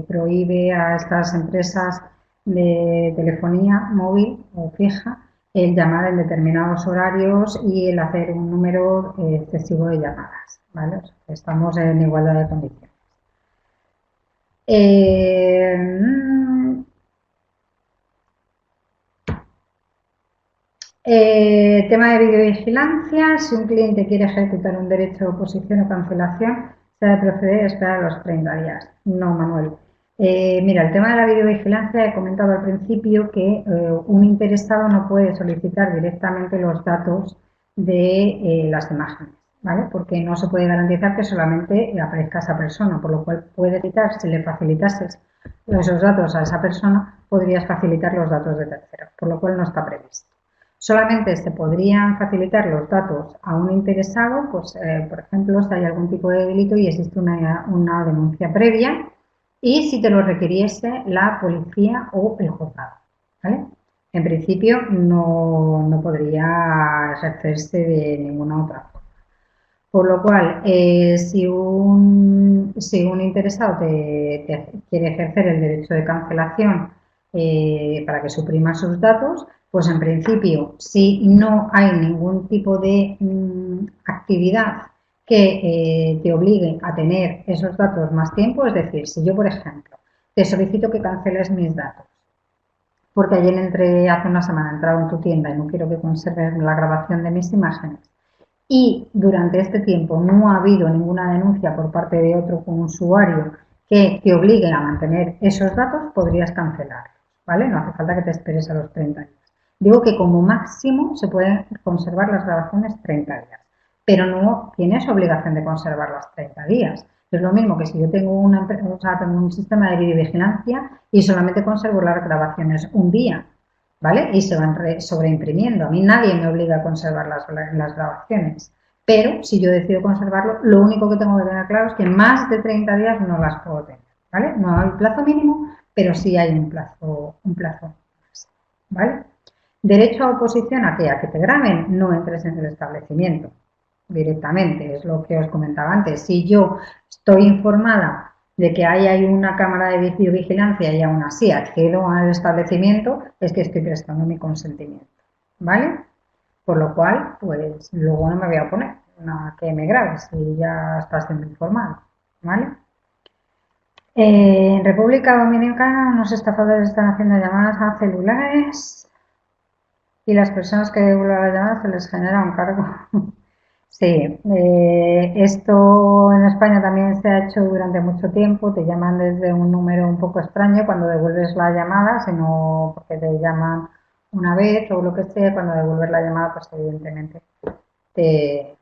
prohíbe a estas empresas de telefonía móvil o fija el llamar en determinados horarios y el hacer un número excesivo de llamadas, ¿vale? O sea, estamos en igualdad de condiciones. Tema de videovigilancia. Si un cliente quiere ejecutar un derecho de oposición o cancelación, se ha de proceder a esperar los 30 días. No, Manuel. Mira, el tema de la videovigilancia he comentado al principio que un interesado no puede solicitar directamente los datos de las imágenes, ¿vale? Porque no se puede garantizar que solamente aparezca esa persona, por lo cual puede citar, si le facilitases esos datos a esa persona, podrías facilitar los datos de terceros, por lo cual no está previsto. Solamente se podrían facilitar los datos a un interesado, pues, por ejemplo, si hay algún tipo de delito y existe una denuncia previa y si te lo requiriese la policía o el juzgado, ¿vale? En principio no podría ejercerse de ninguna otra forma. Por lo cual, si un interesado te quiere ejercer el derecho de cancelación para que suprima sus datos, pues en principio, si no hay ningún tipo de actividad que te obligue a tener esos datos más tiempo, es decir, si yo, por ejemplo, te solicito que canceles mis datos. Porque ayer entré, hace una semana, he entrado en tu tienda y no quiero que conserves la grabación de mis imágenes. Y durante este tiempo no ha habido ninguna denuncia por parte de otro usuario que te obligue a mantener esos datos, podrías cancelarlos, ¿vale? No hace falta que te esperes a los 30 días. Digo que como máximo se pueden conservar las grabaciones 30 días, pero no tienes obligación de conservarlas 30 días. Es lo mismo que si yo tengo, tengo un sistema de videovigilancia y solamente conservo las grabaciones un día, ¿vale? Y se van sobreimprimiendo. A mí nadie me obliga a conservar las grabaciones, pero si yo decido conservarlo, lo único que tengo que tener claro es que más de 30 días no las puedo tener, ¿vale? No hay plazo mínimo, pero sí hay un plazo máximo, ¿vale? Derecho a oposición a que te graben, no entres en el establecimiento directamente, es lo que os comentaba antes. Si yo estoy informada de que hay una cámara de videovigilancia y aún así accedo al establecimiento, es que estoy prestando mi consentimiento, ¿vale? Por lo cual, pues luego no me voy a oponer a que me grabes si ya estás siendo informado, ¿vale? En República Dominicana unos estafadores están haciendo llamadas a celulares y las personas que devuelvan las llamadas se les genera un cargo. Sí, esto en España también se ha hecho durante mucho tiempo. Te llaman desde un número un poco extraño cuando devuelves la llamada, sino porque te llaman una vez o lo que sea. Cuando devuelves la llamada, pues evidentemente te,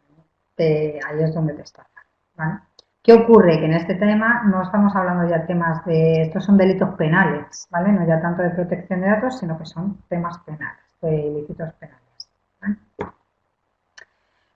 ahí es donde te estafan, ¿vale? ¿Qué ocurre? Que en este tema no estamos hablando ya de temas de, estos son delitos penales, ¿vale? No ya tanto de protección de datos, sino que son temas penales, de ilícitos penales, ¿vale?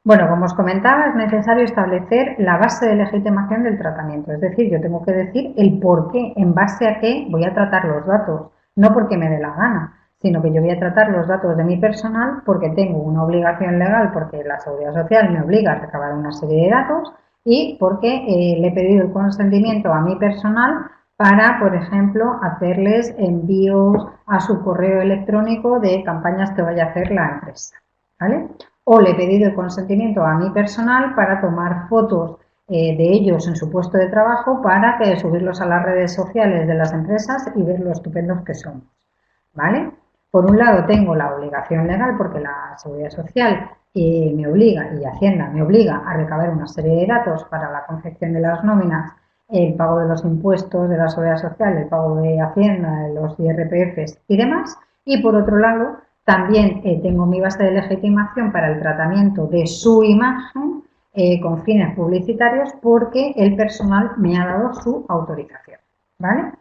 Bueno, como os comentaba, es necesario establecer la base de legitimación del tratamiento. Es decir, yo tengo que decir el por qué, en base a qué voy a tratar los datos. No porque me dé la gana, sino que yo voy a tratar los datos de mi personal porque tengo una obligación legal, porque la Seguridad Social me obliga a recabar una serie de datos y porque le he pedido el consentimiento a mi personal para, por ejemplo, hacerles envíos a su correo electrónico de campañas que vaya a hacer la empresa, ¿vale? O le he pedido el consentimiento a mi personal para tomar fotos de ellos en su puesto de trabajo para subirlos a las redes sociales de las empresas y ver lo estupendos que somos, ¿vale? Por un lado tengo la obligación legal porque la Seguridad Social me obliga y Hacienda me obliga a recabar una serie de datos para la confección de las nóminas, el pago de los impuestos de la Seguridad Social, el pago de Hacienda, de los IRPFs y demás. Y por otro lado, también tengo mi base de legitimación para el tratamiento de su imagen con fines publicitarios porque el personal me ha dado su autorización, ¿vale?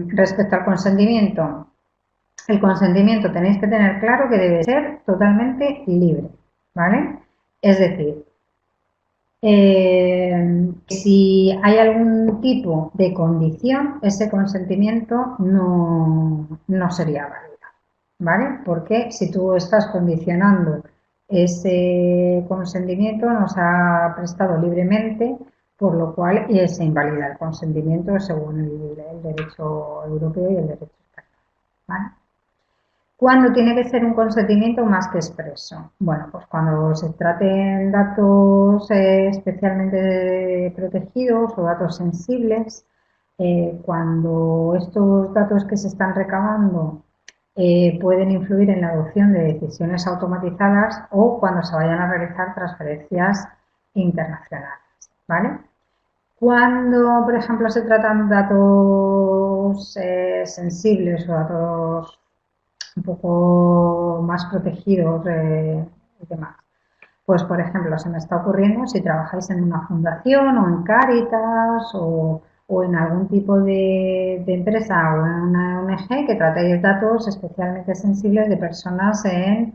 Respecto al consentimiento, el consentimiento tenéis que tener claro que debe ser totalmente libre, ¿vale? Es decir, si hay algún tipo de condición, ese consentimiento no sería válido, ¿vale? Porque si tú estás condicionando ese consentimiento, nos ha prestado libremente, por lo cual se invalida el consentimiento según el derecho europeo y el derecho español, ¿vale? ¿Cuándo tiene que ser un consentimiento más que expreso? Bueno, pues cuando se traten datos especialmente protegidos o datos sensibles, cuando estos datos que se están recabando pueden influir en la adopción de decisiones automatizadas o cuando se vayan a realizar transferencias internacionales, ¿vale? Cuando, por ejemplo, se tratan datos sensibles o datos un poco más protegidos y demás. Pues, por ejemplo, se me está ocurriendo si trabajáis en una fundación o en Cáritas o en algún tipo de empresa o en una ONG que tratéis datos especialmente sensibles de personas en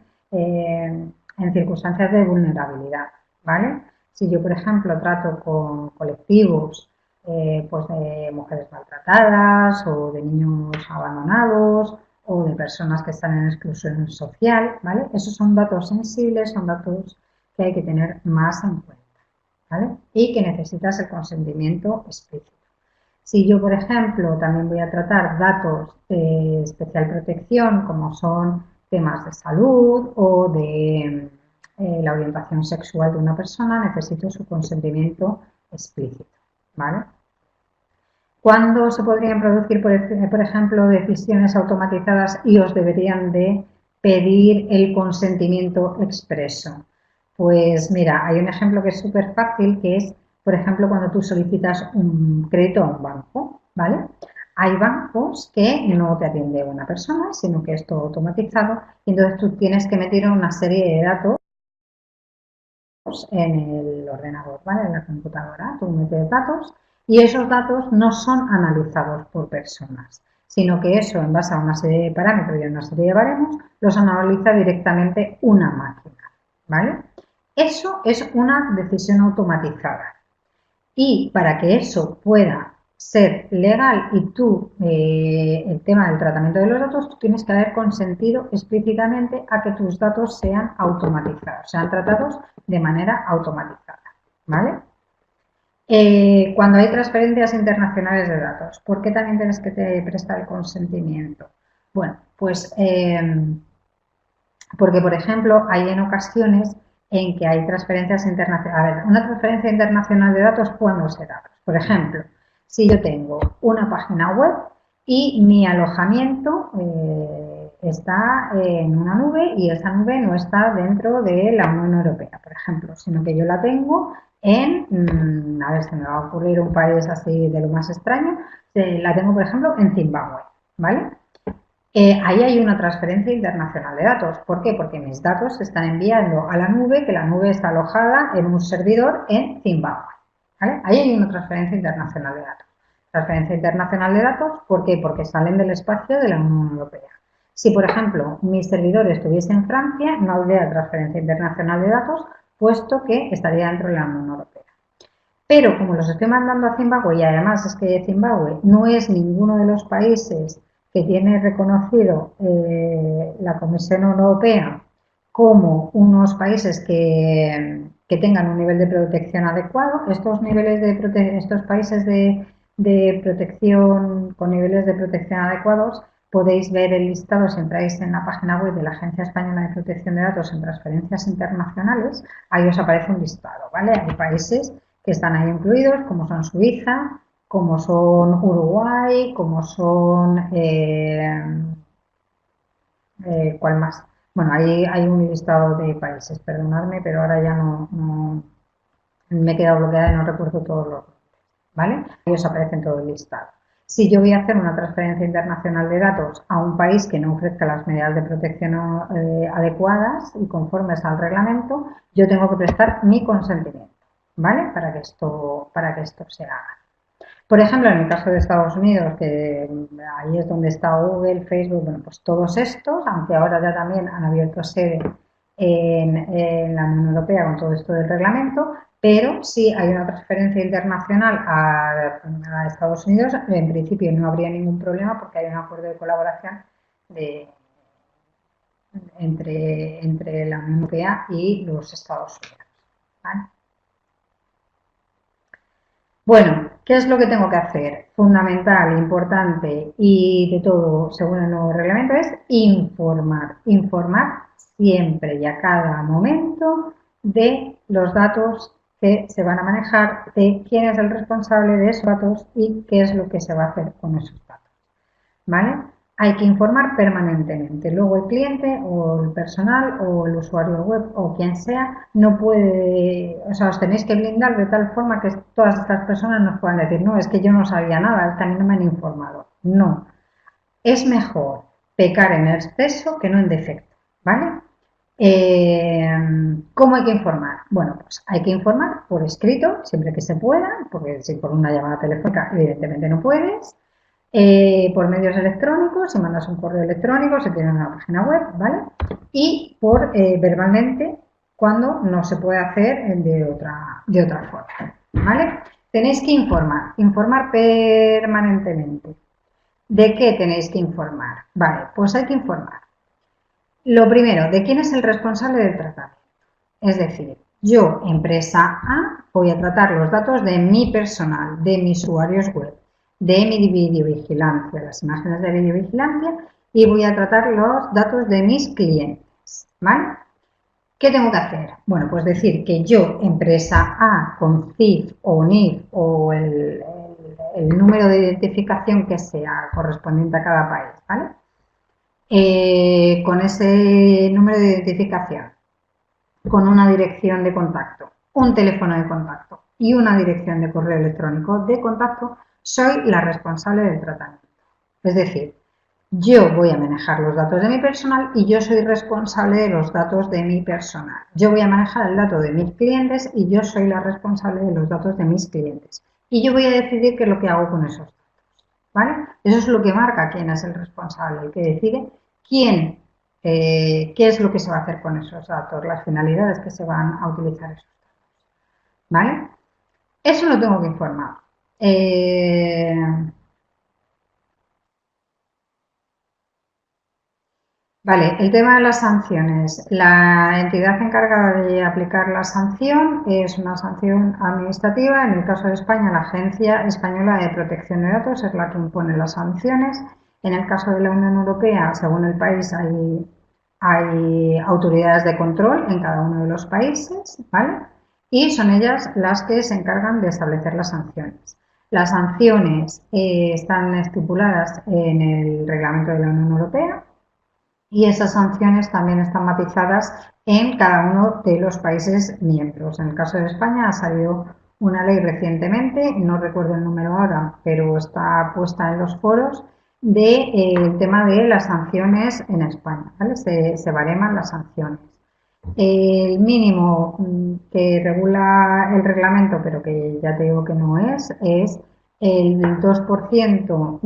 circunstancias de vulnerabilidad, ¿vale? Si yo, por ejemplo, trato con colectivos pues de mujeres maltratadas o de niños abandonados o de personas que están en exclusión social, ¿vale? Esos son datos sensibles, son datos que hay que tener más en cuenta, ¿vale? Y que necesitas el consentimiento explícito. Si yo, por ejemplo, también voy a tratar datos de especial protección, como son temas de salud o de la orientación sexual de una persona, necesito su consentimiento explícito, ¿vale? ¿Cuándo se podrían producir, por ejemplo, decisiones automatizadas y os deberían de pedir el consentimiento expreso? Pues mira, hay un ejemplo que es súper fácil, que es, por ejemplo, cuando tú solicitas un crédito a un banco, ¿vale? Hay bancos que no te atiende una persona, sino que es todo automatizado, y entonces tú tienes que meter una serie de datos en el ordenador, ¿vale? En la computadora. Tú metes datos y esos datos no son analizados por personas, sino que eso, en base a una serie de parámetros y a una serie de baremos, los analiza directamente una máquina, ¿vale? Eso es una decisión automatizada. Y para que eso pueda ser legal y tú, el tema del tratamiento de los datos, tú tienes que haber consentido explícitamente a que tus datos sean automatizados, sean tratados de manera automatizada, ¿vale? Cuando hay transferencias internacionales de datos, ¿por qué también tienes que te prestar el consentimiento? Bueno, pues porque, por ejemplo, hay en ocasiones en que hay transferencias internacionales. A ver, una transferencia internacional de datos, ¿cuándo se da? Por ejemplo, si yo tengo una página web y mi alojamiento está en una nube y esa nube no está dentro de la Unión Europea, por ejemplo, sino que yo la tengo en, a ver, se me va a ocurrir un país así de lo más extraño, la tengo, por ejemplo, en Zimbabue, ¿vale? Ahí hay una transferencia internacional de datos. ¿Por qué? Porque mis datos se están enviando a la nube, que la nube está alojada en un servidor en Zimbabue. ¿Vale? Ahí hay una transferencia internacional de datos. Transferencia internacional de datos, ¿por qué? Porque salen del espacio de la Unión Europea. Si, por ejemplo, mi servidor estuviese en Francia, no habría transferencia internacional de datos, puesto que estaría dentro de la Unión Europea. Pero como los estoy mandando a Zimbabue, y además es que Zimbabue no es ninguno de los países que tiene reconocido la Comisión Europea como unos países que tengan un nivel de protección adecuado, estos niveles de estos países de protección con niveles de protección adecuados, podéis ver el listado si entráis en la página web de la Agencia Española de Protección de Datos en transferencias internacionales, ahí os aparece un listado, ¿vale? Hay países que están ahí incluidos, como son Suiza, como son Uruguay, como son ¿cuál más? Bueno, ahí hay un listado de países, perdonadme, pero ahora ya no me he quedado bloqueada y no recuerdo todos los, ¿vale? Ahí os aparecen todo el listado. Si yo voy a hacer una transferencia internacional de datos a un país que no ofrezca las medidas de protección adecuadas y conformes al reglamento, yo tengo que prestar mi consentimiento, ¿vale? Para que esto se haga. Por ejemplo, en el caso de Estados Unidos, que ahí es donde está Google, Facebook, bueno, pues todos estos, aunque ahora ya también han abierto sede en la Unión Europea con todo esto del reglamento, pero si hay una transferencia internacional a Estados Unidos, en principio no habría ningún problema porque hay un acuerdo de colaboración de, entre la Unión Europea y los Estados Unidos, ¿vale? Bueno, ¿qué es lo que tengo que hacer? Fundamental, importante y de todo, según el nuevo reglamento, es informar. Informar siempre y a cada momento de los datos que se van a manejar, de quién es el responsable de esos datos y qué es lo que se va a hacer con esos datos. ¿Vale? Hay que informar permanentemente. Luego el cliente o el personal o el usuario web o quien sea no puede, o sea, os tenéis que blindar de tal forma que todas estas personas nos puedan decir, no, es que yo no sabía nada, es que a mí no me han informado. No, es mejor pecar en exceso que no en defecto, ¿vale? ¿Cómo hay que informar? Bueno, pues hay que informar por escrito, siempre que se pueda, porque si por una llamada telefónica evidentemente no puedes, por medios electrónicos, si mandas un correo electrónico, si tienes una página web, ¿vale? Y por verbalmente cuando no se puede hacer de otra forma, ¿vale? Tenéis que informar permanentemente. ¿De qué tenéis que informar? Vale, pues hay que informar. Lo primero, ¿de quién es el responsable del tratamiento? Es decir, yo, empresa A, voy a tratar los datos de mi personal, de mis usuarios web, de mi videovigilancia, las imágenes de videovigilancia, y voy a tratar los datos de mis clientes, ¿vale? ¿Qué tengo que hacer? Bueno, pues decir que yo, empresa A, con CIF o NIF o el número de identificación que sea correspondiente a cada país, ¿vale? Con ese número de identificación, con una dirección de contacto, un teléfono de contacto y una dirección de correo electrónico de contacto, soy la responsable del tratamiento. Es decir, yo voy a manejar los datos de mi personal y yo soy responsable de los datos de mi personal. Yo voy a manejar el dato de mis clientes y yo soy la responsable de los datos de mis clientes. Y yo voy a decidir qué es lo que hago con esos datos, ¿vale? Eso es lo que marca quién es el responsable, el que decide quién, qué es lo que se va a hacer con esos datos, las finalidades que se van a utilizar esos datos, ¿vale? Eso lo tengo que informar. Vale, el tema de las sanciones. La entidad encargada de aplicar la sanción es una sanción administrativa. En el caso de España, la Agencia Española de Protección de Datos es la que impone las sanciones. En el caso de la Unión Europea, según el país, hay autoridades de control en cada uno de los países, ¿vale? Y son ellas las que se encargan de establecer las sanciones. Las sanciones están estipuladas en el reglamento de la Unión Europea y esas sanciones también están matizadas en cada uno de los países miembros. En el caso de España ha salido una ley recientemente, no recuerdo el número ahora, pero está puesta en los foros del tema de las sanciones en España, ¿vale? Se bareman las sanciones. El mínimo que regula el reglamento, pero que ya te digo que no es el 2%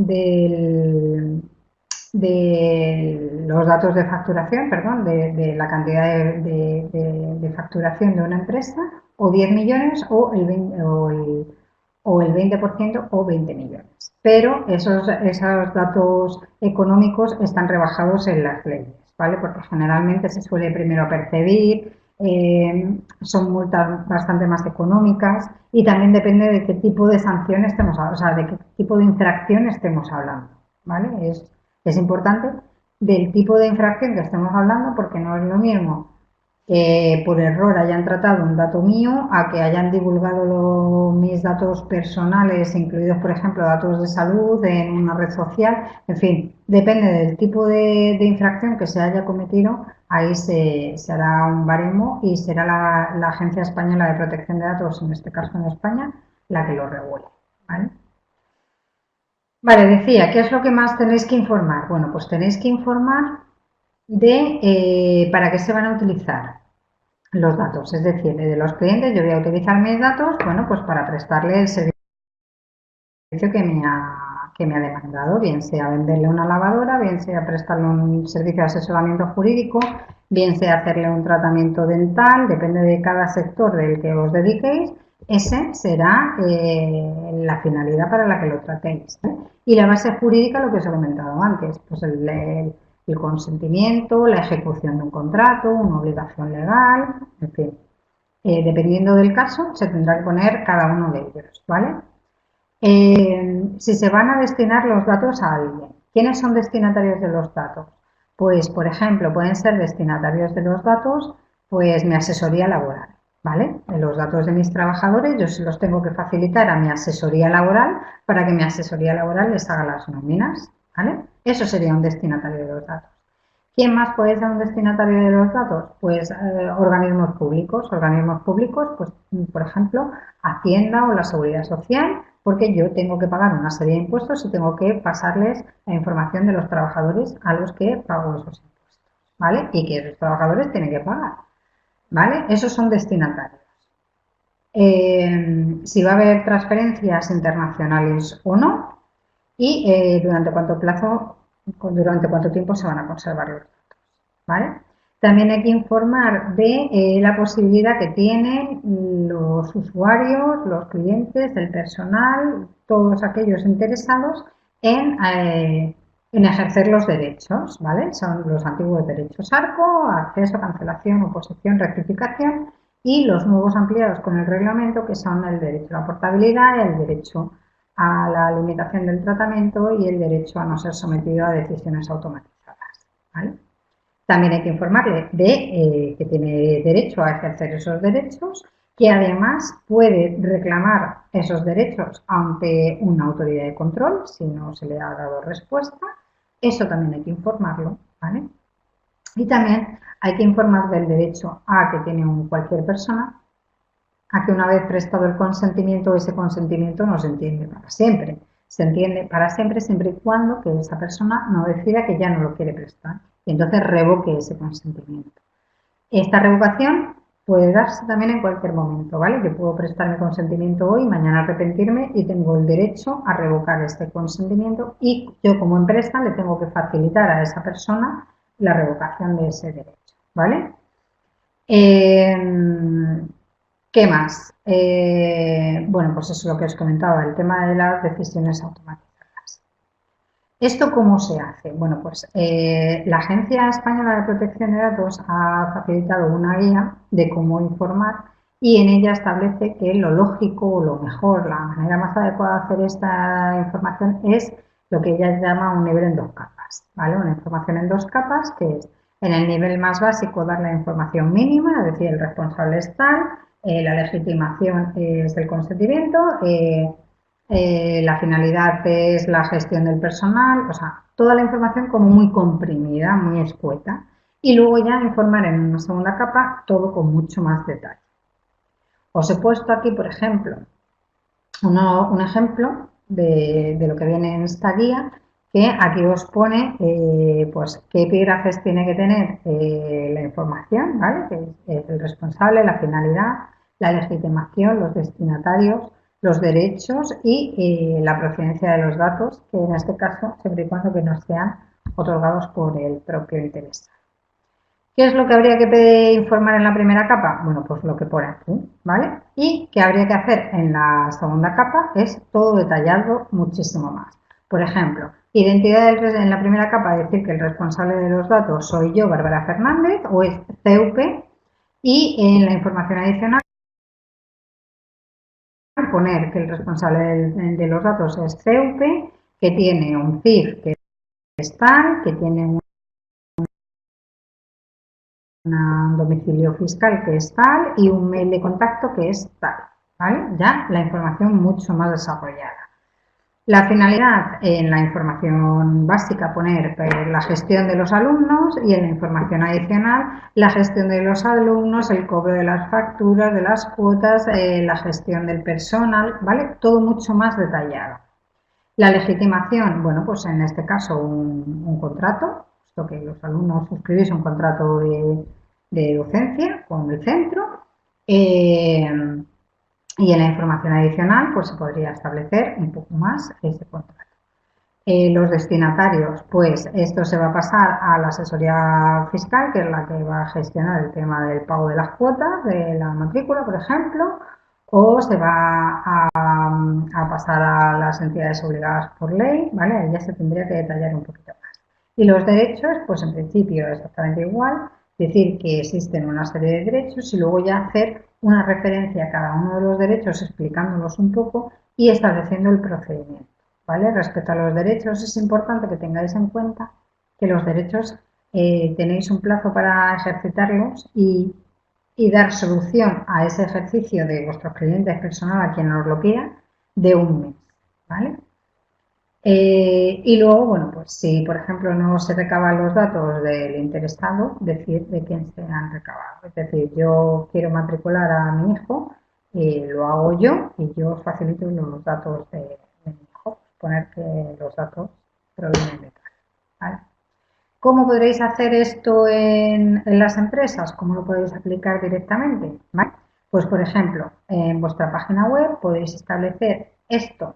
de los datos de facturación, perdón, de la cantidad de facturación de una empresa, o 10 millones o el 20% o 20 millones. Pero esos datos económicos están rebajados en las leyes, ¿vale? Porque generalmente se suele primero percibir, son multas bastante más económicas y también depende de qué tipo de sanción estemos hablando, o sea, de qué tipo de infracción estemos hablando, ¿vale? Es importante del tipo de infracción que estemos hablando porque no es lo mismo que por error hayan tratado un dato mío a que hayan divulgado mis datos personales, incluidos, por ejemplo, datos de salud en una red social. En fin, depende del tipo de infracción que se haya cometido, ahí se hará un baremo y será la Agencia Española de Protección de Datos, en este caso en España, la que lo regule, ¿vale? Vale, decía, ¿qué es lo que más tenéis que informar? Bueno, pues tenéis que informar de para qué se van a utilizar los datos. Es decir, de los clientes yo voy a utilizar mis datos, bueno, pues para prestarle el servicio que me ha demandado, bien sea venderle una lavadora, bien sea prestarle un servicio de asesoramiento jurídico, bien sea hacerle un tratamiento dental, depende de cada sector del que os dediquéis, ese será la finalidad para la que lo tratéis, ¿eh? Y la base jurídica, lo que os he comentado antes, pues el consentimiento, la ejecución de un contrato, una obligación legal, en fin. Dependiendo del caso, se tendrá que poner cada uno de ellos, ¿vale? Si se van a destinar los datos a alguien, ¿quiénes son destinatarios de los datos? Pues, por ejemplo, pueden ser destinatarios de los datos, pues mi asesoría laboral, ¿vale? Los datos de mis trabajadores yo se los tengo que facilitar a mi asesoría laboral para que mi asesoría laboral les haga las nóminas, ¿vale? Eso sería un destinatario de los datos. ¿Quién más puede ser un destinatario de los datos? Pues organismos públicos. Organismos públicos, pues por ejemplo, Hacienda o la Seguridad Social, porque yo tengo que pagar una serie de impuestos y tengo que pasarles la información de los trabajadores a los que pago esos impuestos, ¿vale? Y que esos trabajadores tienen que pagar, ¿vale? Esos son destinatarios. Si va a haber transferencias internacionales o no y durante cuánto tiempo se van a conservar los datos, ¿vale? También hay que informar de la posibilidad que tienen los usuarios, los clientes, el personal, todos aquellos interesados en ejercer los derechos, ¿vale? Son los antiguos derechos ARCO, acceso, cancelación, oposición, rectificación, y los nuevos ampliados con el reglamento, que son el derecho a la portabilidad, el derecho a la limitación del tratamiento y el derecho a no ser sometido a decisiones automatizadas, ¿vale? También hay que informarle de que tiene derecho a ejercer esos derechos que además puede reclamar esos derechos ante una autoridad de control si no se le ha dado respuesta. Eso también hay que informarlo, ¿vale? Y también hay que informar del derecho a que tiene cualquier persona a que una vez prestado el consentimiento, ese consentimiento no se entiende para siempre. Se entiende para siempre siempre y cuando que esa persona no decida que ya no lo quiere prestar y entonces revoque ese consentimiento. Esta revocación puede darse también en cualquier momento, ¿vale? Yo puedo prestar mi consentimiento hoy, mañana arrepentirme y tengo el derecho a revocar este consentimiento y yo como empresa le tengo que facilitar a esa persona la revocación de ese derecho, ¿vale? Eh, ¿Qué más? Bueno, pues eso es lo que os comentaba, el tema de las decisiones automatizadas. ¿Esto cómo se hace? Bueno, pues la Agencia Española de Protección de Datos ha facilitado una guía de cómo informar y en ella establece que lo lógico o lo mejor, la manera más adecuada de hacer esta información es lo que ella llama un nivel en dos capas, ¿vale? Una información en dos capas que es en el nivel más básico dar la información mínima, es decir, el responsable es tal, la legitimación es el consentimiento, la finalidad es la gestión del personal, o sea, toda la información como muy comprimida, muy escueta. Y luego ya informar en una segunda capa todo con mucho más detalle. Os he puesto aquí, por ejemplo, un ejemplo de lo que viene en esta guía, que aquí os pone pues qué epígrafes tiene que tener la información, ¿vale? Que es el responsable, la finalidad, la legitimación, los destinatarios, los derechos y la procedencia de los datos, que en este caso, siempre y cuando que no sean otorgados por el propio interesado. ¿Qué es lo que habría que informar en la primera capa? Bueno, pues lo que pone aquí, ¿vale? Y que habría que hacer en la segunda capa es todo detallado muchísimo más. Por ejemplo, identidad en la primera capa decir que el responsable de los datos soy yo, Bárbara Fernández, o es CUP, y en la información adicional poner que el responsable de los datos es CUP, que tiene un CIF que es tal, que tiene un domicilio fiscal que es tal y un mail de contacto que es tal, ¿vale? Ya la información mucho más desarrollada. La finalidad en la información básica poner la gestión de los alumnos y en la información adicional la gestión de los alumnos, el cobro de las facturas, de las cuotas, la gestión del personal, ¿vale? Todo mucho más detallado. La legitimación, bueno, pues en este caso un contrato, puesto que los alumnos suscribís un contrato de docencia con el centro, y en la información adicional pues se podría establecer un poco más ese contrato. Los destinatarios, pues esto se va a pasar a la asesoría fiscal, que es la que va a gestionar el tema del pago de las cuotas, de la matrícula, por ejemplo, o se va a pasar a las entidades obligadas por ley, ¿vale? Ahí ya se tendría que detallar un poquito más. Y los derechos, pues en principio exactamente igual, decir que existen una serie de derechos y luego ya hacer una referencia a cada uno de los derechos explicándolos un poco y estableciendo el procedimiento. ¿Vale? Respecto a los derechos, es importante que tengáis en cuenta que los derechos tenéis un plazo para ejercitarlos y dar solución a ese ejercicio de vuestros clientes personal a quien os lo pida de un mes. ¿Vale? Y luego, bueno, pues si por ejemplo no se recaban los datos del interesado, decir de quién se han recabado. Es decir, yo quiero matricular a mi hijo, lo hago yo y yo os facilito los datos de mi hijo. Poner que los datos provienen de tal. ¿Vale? ¿Cómo podréis hacer esto en las empresas? ¿Cómo lo podéis aplicar directamente? ¿Vale? Pues por ejemplo, en vuestra página web podéis establecer esto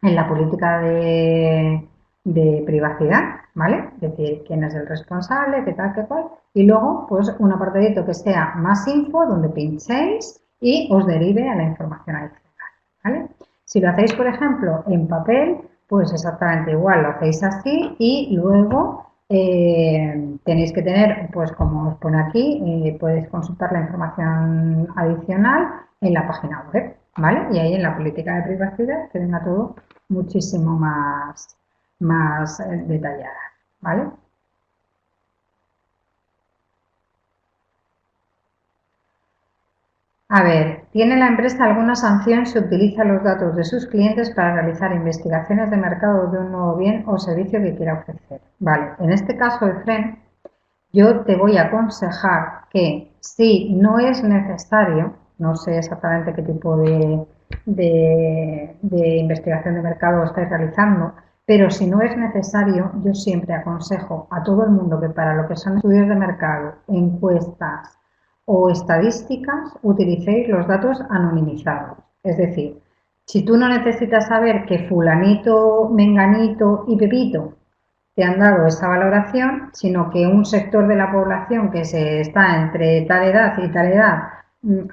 en la política de privacidad, ¿vale? Es decir, quién es el responsable, qué tal, qué cual. Y luego, pues un apartadito que sea más info, donde pinchéis y os derive a la información adicional, ¿vale? Si lo hacéis, por ejemplo, en papel, pues exactamente igual, lo hacéis así y luego tenéis que tener, pues como os pone aquí, podéis consultar la información adicional en la página web, ¿vale? Y ahí en la política de privacidad que venga todo muchísimo más detallada, ¿vale? A ver, ¿tiene la empresa alguna sanción si utiliza los datos de sus clientes para realizar investigaciones de mercado de un nuevo bien o servicio que quiera ofrecer? Vale, en este caso, Efren, yo te voy a aconsejar que si no es necesario, no sé exactamente qué tipo de investigación de mercado estáis realizando, pero si no es necesario, yo siempre aconsejo a todo el mundo que para lo que son estudios de mercado, encuestas o estadísticas, utilicéis los datos anonimizados. Es decir, si tú no necesitas saber que fulanito, menganito y pepito te han dado esa valoración, sino que un sector de la población que se está entre tal edad y tal edad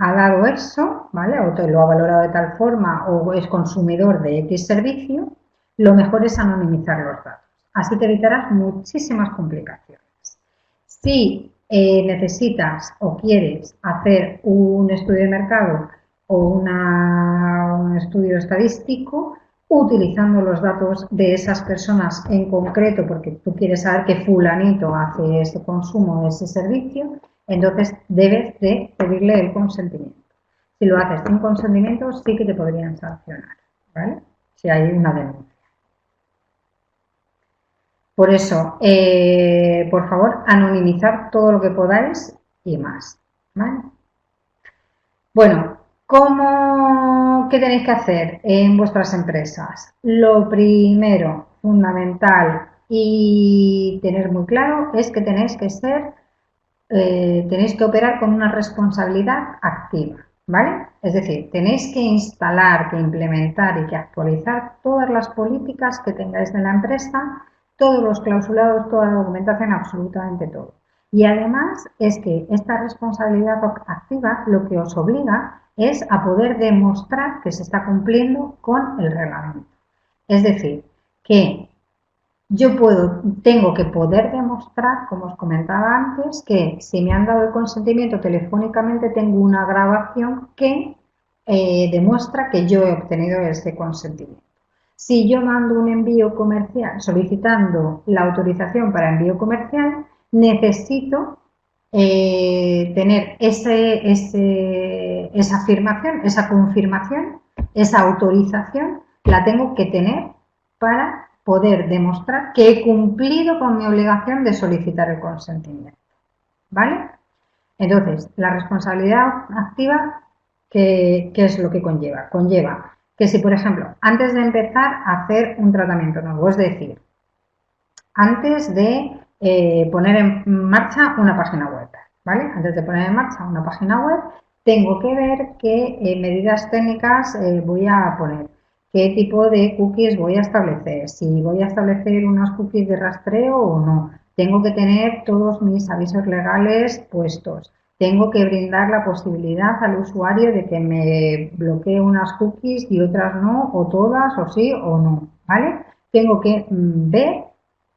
ha dado eso, ¿vale? O te lo ha valorado de tal forma o es consumidor de X servicio, lo mejor es anonimizar los datos. Así te evitarás muchísimas complicaciones. Si necesitas o quieres hacer un estudio de mercado o un estudio estadístico, utilizando los datos de esas personas en concreto, porque tú quieres saber que fulanito hace ese consumo, ese servicio, entonces debes de pedirle el consentimiento. Si lo haces sin consentimiento, sí que te podrían sancionar, ¿vale? Si hay una denuncia. Por eso, por favor, anonimizar todo lo que podáis y más, ¿vale? Bueno, ¿qué tenéis que hacer en vuestras empresas? Lo primero, fundamental y tener muy claro es que tenéis que operar con una responsabilidad activa, ¿vale? Es decir, tenéis que instalar, que implementar y que actualizar todas las políticas que tengáis en la empresa, todos los clausulados, toda la documentación, absolutamente todo. Y además es que esta responsabilidad activa lo que os obliga es a poder demostrar que se está cumpliendo con el reglamento. Es decir, que tengo que poder demostrar, como os comentaba antes, que si me han dado el consentimiento telefónicamente, tengo una grabación que demuestra que yo he obtenido ese consentimiento. Si yo mando un envío comercial solicitando la autorización para envío comercial, necesito tener esa afirmación, esa confirmación, esa autorización, la tengo que tener para poder demostrar que he cumplido con mi obligación de solicitar el consentimiento. ¿Vale? Entonces, la responsabilidad activa, ¿qué es lo que conlleva? Conlleva que si, por ejemplo, antes de empezar a hacer un tratamiento nuevo, es decir, antes de poner en marcha una página web, ¿vale? Antes de poner en marcha una página web, tengo que ver qué medidas técnicas voy a poner, qué tipo de cookies voy a establecer, si voy a establecer unos cookies de rastreo o no. Tengo que tener todos mis avisos legales puestos. Tengo que brindar la posibilidad al usuario de que me bloquee unas cookies y otras no, o todas, o sí o no, ¿vale? Tengo que ver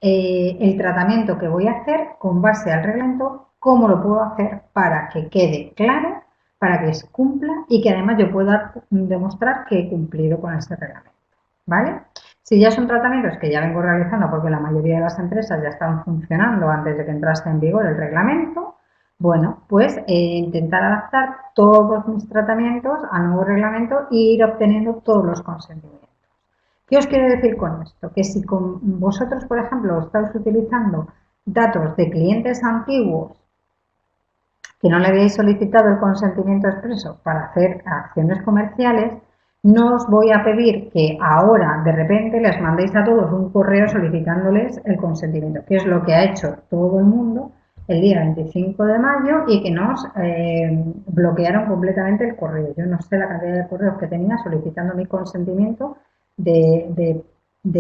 el tratamiento que voy a hacer con base al reglamento, cómo lo puedo hacer para que quede claro, para que se cumpla y que además yo pueda demostrar que he cumplido con ese reglamento. ¿Vale? Si ya son tratamientos que ya vengo realizando porque la mayoría de las empresas ya están funcionando antes de que entrase en vigor el reglamento, bueno, pues intentar adaptar todos mis tratamientos al nuevo reglamento e ir obteniendo todos los consentimientos. ¿Qué os quiero decir con esto? Que si con vosotros, por ejemplo, estáis utilizando datos de clientes antiguos que no le habéis solicitado el consentimiento expreso para hacer acciones comerciales, no os voy a pedir que ahora de repente les mandéis a todos un correo solicitándoles el consentimiento, que es lo que ha hecho todo el mundo el día 25 de mayo y que nos bloquearon completamente el correo. Yo no sé la cantidad de correos que tenía solicitando mi consentimiento de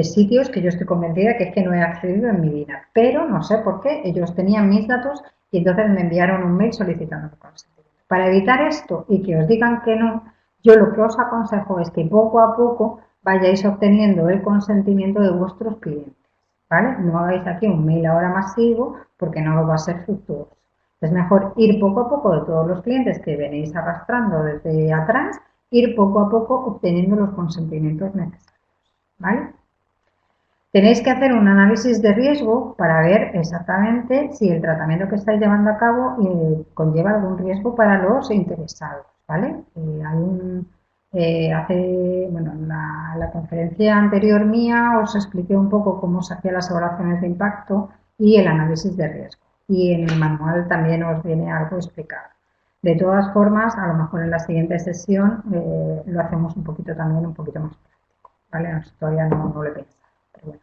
sitios que yo estoy convencida que es que no he accedido en mi vida, pero no sé por qué, ellos tenían mis datos y entonces me enviaron un mail solicitando mi consentimiento. Para evitar esto y que os digan que no, yo lo que os aconsejo es que poco a poco vayáis obteniendo el consentimiento de vuestros clientes, ¿vale? No hagáis aquí un mail ahora masivo porque no va a ser fructuoso. Es mejor ir poco a poco de todos los clientes que venéis arrastrando desde atrás, ir poco a poco obteniendo los consentimientos necesarios, ¿vale? Tenéis que hacer un análisis de riesgo para ver exactamente si el tratamiento que estáis llevando a cabo conlleva algún riesgo para los interesados. ¿vale? Bueno, en la conferencia anterior mía os expliqué un poco cómo se hacían las evaluaciones de impacto y el análisis de riesgo. Y en el manual también os viene algo explicado. De todas formas, a lo mejor en la siguiente sesión lo hacemos un poquito también, un poquito más práctico, ¿vale? Todavía no lo he pensado, pero bueno.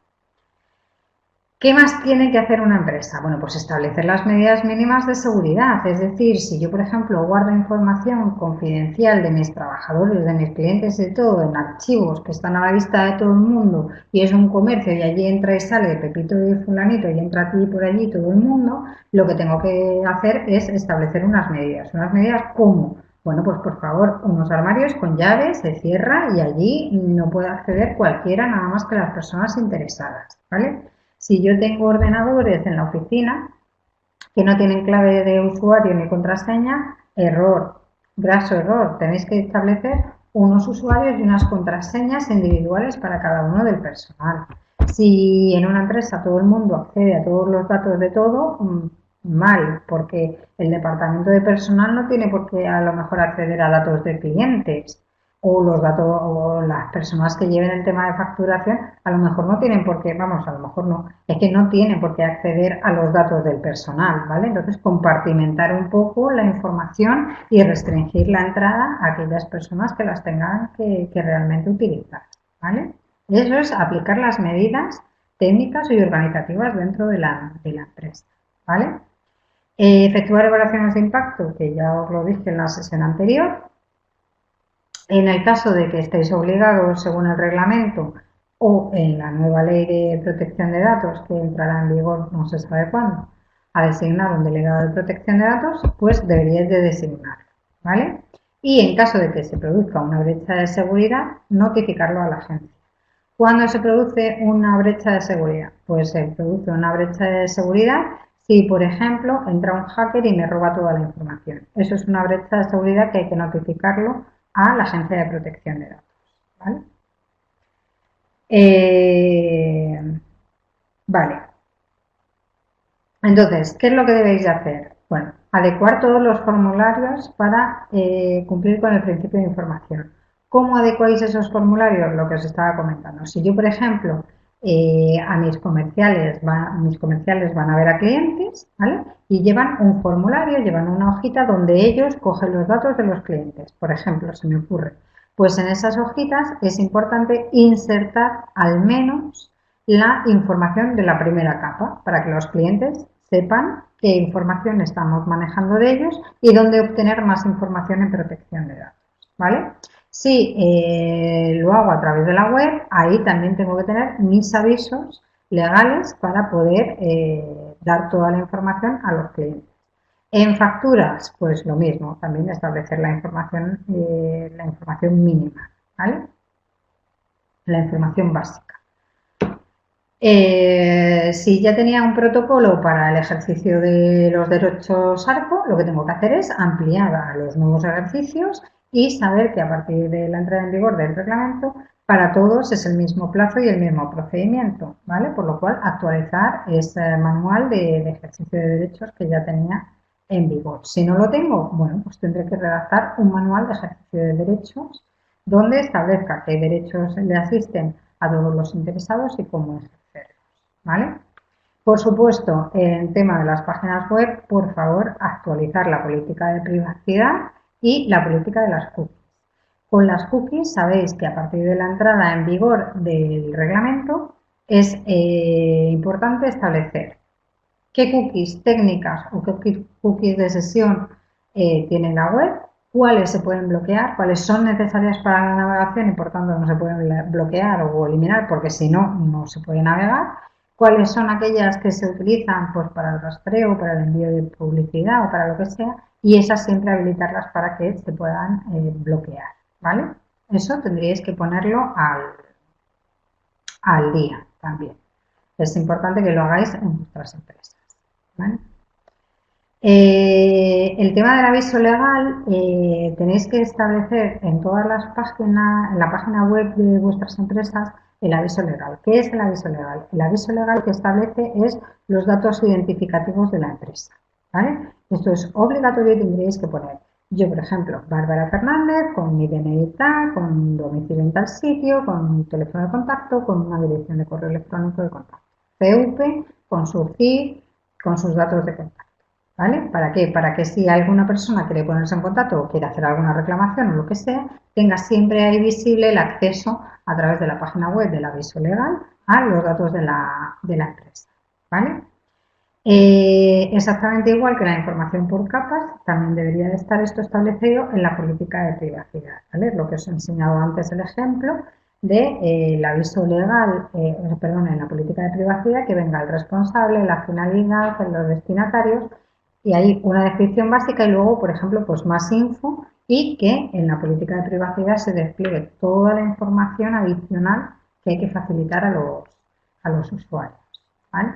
¿Qué más tiene que hacer una empresa? Bueno, pues establecer las medidas mínimas de seguridad. Es decir, si yo, por ejemplo, guardo información confidencial de mis trabajadores, de mis clientes, de todo, en archivos que están a la vista de todo el mundo y es un comercio y allí entra y sale Pepito y Fulanito y entra aquí y por allí todo el mundo, lo que tengo que hacer es establecer unas medidas. ¿Unas medidas cómo? Bueno, pues por favor, unos armarios con llaves, se cierra y allí no puede acceder cualquiera, nada más que las personas interesadas, ¿vale? Si yo tengo ordenadores en la oficina que no tienen clave de usuario ni contraseña, error, graso error, tenéis que establecer unos usuarios y unas contraseñas individuales para cada uno del personal. Si en una empresa todo el mundo accede a todos los datos de todo, mal, porque el departamento de personal no tiene por qué a lo mejor acceder a datos de clientes o los datos o las personas que lleven el tema de facturación a lo mejor no tienen por qué, vamos, a lo mejor no, es que no tienen por qué acceder a los datos del personal, ¿vale? Entonces compartimentar un poco la información y restringir la entrada a aquellas personas que las tengan que realmente utilizar, ¿vale? Eso es aplicar las medidas técnicas y organizativas dentro de la empresa, ¿vale? Efectuar evaluaciones de impacto, que ya os lo dije en la sesión anterior. En el caso de que estéis obligados, según el reglamento o en la nueva ley de protección de datos, que entrará en vigor no se sabe cuándo, a designar un delegado de protección de datos, pues deberíais de designarlo, ¿vale? Y en caso de que se produzca una brecha de seguridad, notificarlo a la agencia. ¿Cuándo se produce una brecha de seguridad? Pues se produce una brecha de seguridad si, por ejemplo, entra un hacker y me roba toda la información. Eso es una brecha de seguridad que hay que notificarlo a la Agencia de Protección de Datos, ¿vale? Vale. Entonces, ¿qué es lo que debéis de hacer? Bueno, adecuar todos los formularios para cumplir con el principio de información. ¿Cómo adecuáis esos formularios? Lo que os estaba comentando. Si yo, por ejemplo, a mis comerciales van a ver a clientes, ¿vale? Y llevan un formulario, llevan una hojita donde ellos cogen los datos de los clientes. Por ejemplo, se me ocurre. Pues en esas hojitas es importante insertar al menos la información de la primera capa para que los clientes sepan qué información estamos manejando de ellos y dónde obtener más información en protección de datos, ¿vale? Si lo hago a través de la web, ahí también tengo que tener mis avisos legales para poder dar toda la información a los clientes. En facturas, pues lo mismo, también establecer la información mínima, ¿vale? La información básica. Si ya tenía un protocolo para el ejercicio de los derechos ARCO, lo que tengo que hacer es ampliar a los nuevos ejercicios y saber que a partir de la entrada en vigor del reglamento, para todos es el mismo plazo y el mismo procedimiento, ¿vale? Por lo cual, actualizar ese manual de ejercicio de derechos que ya tenía en vigor. Si no lo tengo, bueno, pues tendré que redactar un manual de ejercicio de derechos donde establezca qué derechos le asisten a todos los interesados y cómo ejercerlos, ¿vale? Por supuesto, en tema de las páginas web, por favor, actualizar la política de privacidad y la política de las cookies. Con las cookies sabéis que a partir de la entrada en vigor del reglamento es importante establecer qué cookies técnicas o qué cookies de sesión tiene la web, cuáles se pueden bloquear, cuáles son necesarias para la navegación y por tanto no se pueden bloquear o eliminar porque si no, no se puede navegar, cuáles son aquellas que se utilizan pues para el rastreo, para el envío de publicidad o para lo que sea y esas siempre habilitarlas para que se puedan bloquear, ¿vale? Eso tendríais que ponerlo al día también. Es importante que lo hagáis en vuestras empresas, ¿vale? El tema del aviso legal, tenéis que establecer en todas las páginas, en la página web de vuestras empresas, el aviso legal. ¿Qué es el aviso legal? El aviso legal que establece es los datos identificativos de la empresa, ¿vale? Esto es obligatorio y tendréis que poner Yo, por ejemplo, Bárbara Fernández, con mi DNI tal, con domicilio en tal sitio, con un teléfono de contacto, con una dirección de correo electrónico de contacto. CUP, con su CIF, con sus datos de contacto. ¿Vale? ¿Para qué? Para que si alguna persona quiere ponerse en contacto o quiere hacer alguna reclamación o lo que sea, tenga siempre ahí visible el acceso a través de la página web del aviso legal a los datos de la empresa. ¿Vale? Exactamente igual que la información por capas, también debería de estar esto establecido en la política de privacidad. ¿Vale? Lo que os he enseñado antes, el ejemplo de el aviso legal, perdón, en la política de privacidad, que venga el responsable, la finalidad, los destinatarios, y hay una descripción básica y luego, por ejemplo, pues más info y que en la política de privacidad se despliegue toda la información adicional que hay que facilitar a los usuarios. ¿Vale?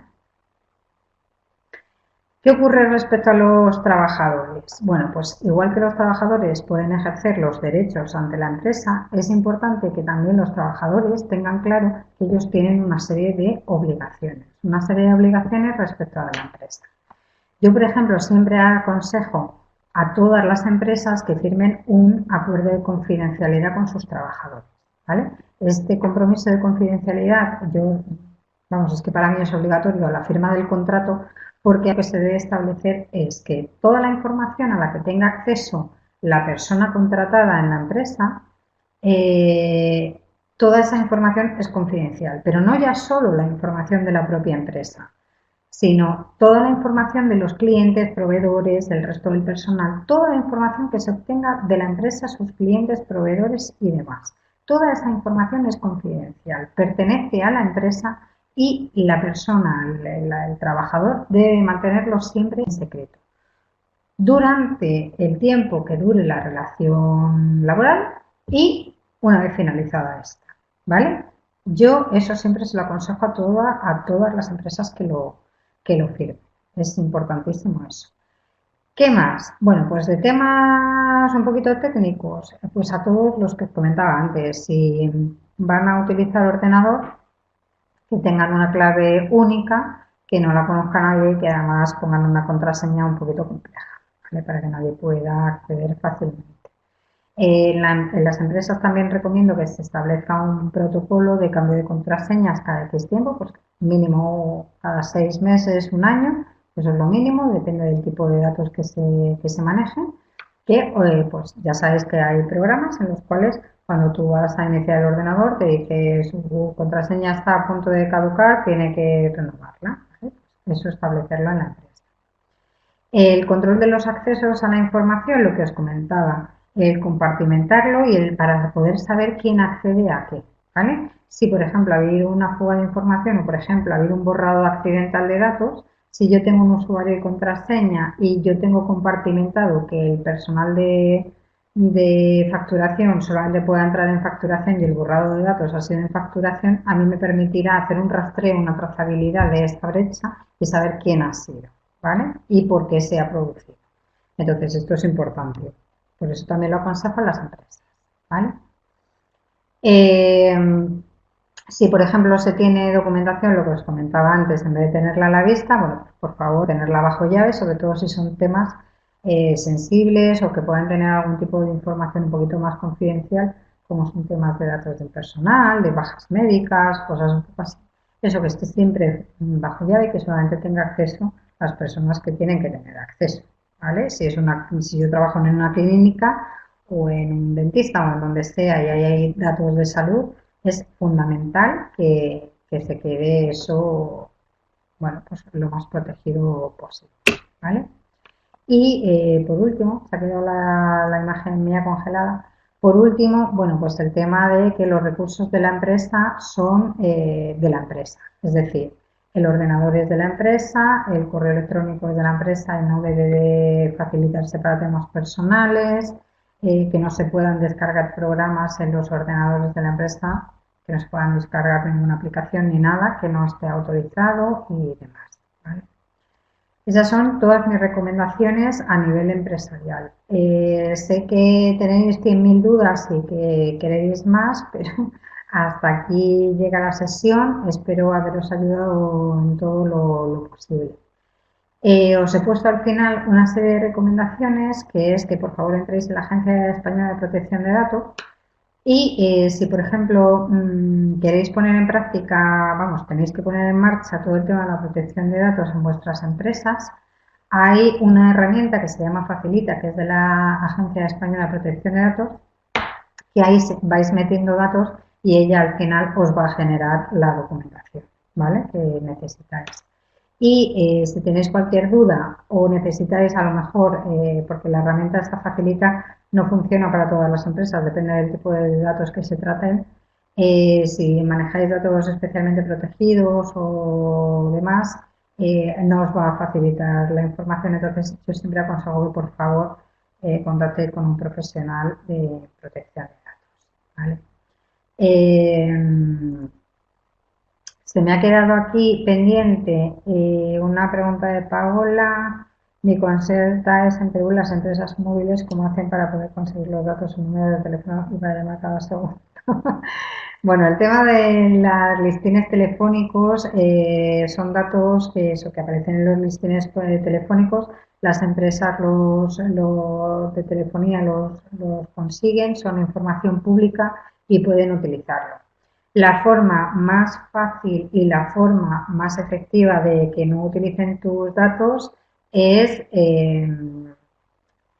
¿Qué ocurre respecto a los trabajadores? Bueno, pues igual que los trabajadores pueden ejercer los derechos ante la empresa, es importante que también los trabajadores tengan claro que ellos tienen una serie de obligaciones respecto a la empresa. Yo, por ejemplo, siempre aconsejo a todas las empresas que firmen un acuerdo de confidencialidad con sus trabajadores, ¿vale? Este compromiso de confidencialidad, vamos, es que para mí es obligatorio la firma del contrato porque lo que se debe establecer es que toda la información a la que tenga acceso la persona contratada en la empresa, toda esa información es confidencial, pero no ya solo la información de la propia empresa, sino toda la información de los clientes, proveedores, del resto del personal, toda la información que se obtenga de la empresa, sus clientes, proveedores y demás. Toda esa información es confidencial, pertenece a la empresa y la persona, el trabajador, debe mantenerlo siempre en secreto. Durante el tiempo que dure la relación laboral y una vez finalizada esta, ¿vale? Yo eso siempre se lo aconsejo a todas las empresas que lo firmen. Es importantísimo eso. ¿Qué más? Bueno, pues de temas un poquito técnicos, pues a todos los que comentaba antes, si van a utilizar ordenador, que tengan una clave única, que no la conozca nadie y que además pongan una contraseña un poquito compleja, ¿vale? Para que nadie pueda acceder fácilmente. En las empresas también recomiendo que se establezca un protocolo de cambio de contraseñas cada X tiempo, pues mínimo cada 6 meses, un año, eso es lo mínimo, depende del tipo de datos que se manejen, que pues ya sabéis que hay programas en los cuales cuando tú vas a iniciar el ordenador te dice su contraseña está a punto de caducar, tiene que renovarla, ¿vale? Eso establecerlo en la empresa. El control de los accesos a la información, lo que os comentaba, el compartimentarlo y para poder saber quién accede a qué, ¿vale? Si, por ejemplo, ha habido una fuga de información o, por ejemplo, ha habido un borrado accidental de datos, si yo tengo un usuario y contraseña y yo tengo compartimentado que el personal de facturación solamente pueda entrar en facturación y el borrado de datos ha sido en facturación, a mí me permitirá hacer un rastreo, una trazabilidad de esta brecha y saber quién ha sido, ¿vale? Y por qué se ha producido. Entonces, esto es importante. Por eso también lo aconsejo a las empresas, ¿vale? Si, por ejemplo, se tiene documentación, lo que os comentaba antes, en vez de tenerla a la vista, bueno, pues, por favor, tenerla bajo llave, sobre todo si son temas sensibles o que puedan tener algún tipo de información un poquito más confidencial, como son temas de datos del personal, de bajas médicas, cosas un poco así. Eso que esté siempre bajo llave y que solamente tenga acceso las personas que tienen que tener acceso, ¿vale? Si yo trabajo en una clínica o en un dentista o en donde sea y hay datos de salud, es fundamental que se quede eso, bueno, pues lo más protegido posible, ¿vale? Y por último, se ha quedado la imagen mía congelada. Por último, bueno, pues el tema de que los recursos de la empresa son de la empresa. Es decir, el ordenador es de la empresa, el correo electrónico es de la empresa y no debe de facilitarse para temas personales, que no se puedan descargar programas en los ordenadores de la empresa, que no se puedan descargar ninguna aplicación ni nada que no esté autorizado y demás, ¿vale? Esas son todas mis recomendaciones a nivel empresarial. Sé que tenéis 100.000 dudas y que queréis más, pero hasta aquí llega la sesión. Espero haberos ayudado en todo lo posible. Os he puesto al final una serie de recomendaciones, que es que por favor entréis en la Agencia Española de Protección de Datos y si, por ejemplo, queréis poner en práctica, vamos, tenéis que poner en marcha todo el tema de la protección de datos en vuestras empresas, hay una herramienta que se llama Facilita, que es de la Agencia Española de Protección de Datos, que ahí vais metiendo datos y ella al final os va a generar la documentación, ¿vale? Que necesitáis. Y si tenéis cualquier duda o necesitáis a lo mejor, porque la herramienta esta facilita, no funciona para todas las empresas, depende del tipo de datos que se traten. Si manejáis datos especialmente protegidos o demás, no os va a facilitar la información. Entonces, yo siempre aconsejo que por favor contactéis con un profesional de protección de datos. ¿Vale? Se me ha quedado aquí pendiente una pregunta de Paola. Mi consulta es en Perú las empresas móviles, ¿cómo hacen para poder conseguir los datos, un número de teléfono y para llamar cada segundo? Bueno, el tema de los listines telefónicos son datos que, eso, que aparecen en los listines telefónicos. Las empresas de telefonía los consiguen, son información pública y pueden utilizarlo. La forma más fácil y la forma más efectiva de que no utilicen tus datos es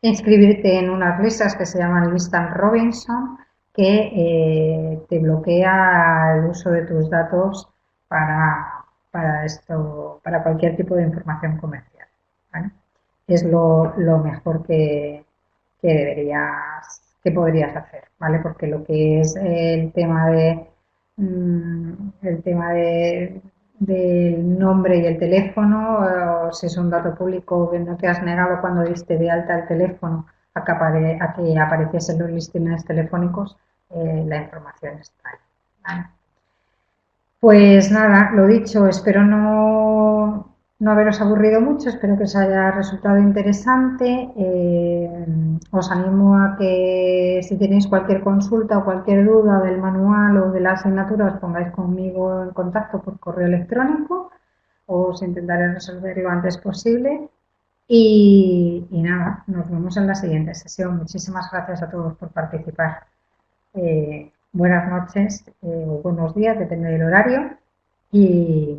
inscribirte en unas listas que se llaman Listas Robinson, que te bloquea el uso de tus datos para cualquier tipo de información comercial. ¿Vale? Es lo mejor que podrías hacer, ¿vale? Porque lo que es el tema del nombre y el teléfono, o si es un dato público que no te has negado cuando diste de alta el teléfono a que apareciesen los listines telefónicos, la información está ahí. ¿Vale? Pues nada, lo dicho, espero no haberos aburrido mucho, espero que os haya resultado interesante. Os animo a que si tenéis cualquier consulta o cualquier duda del manual o de la asignatura, os pongáis conmigo en contacto por correo electrónico, os intentaré resolver lo antes posible. Y nada, nos vemos en la siguiente sesión. Muchísimas gracias a todos por participar. Buenas noches o buenos días, depende del horario. Y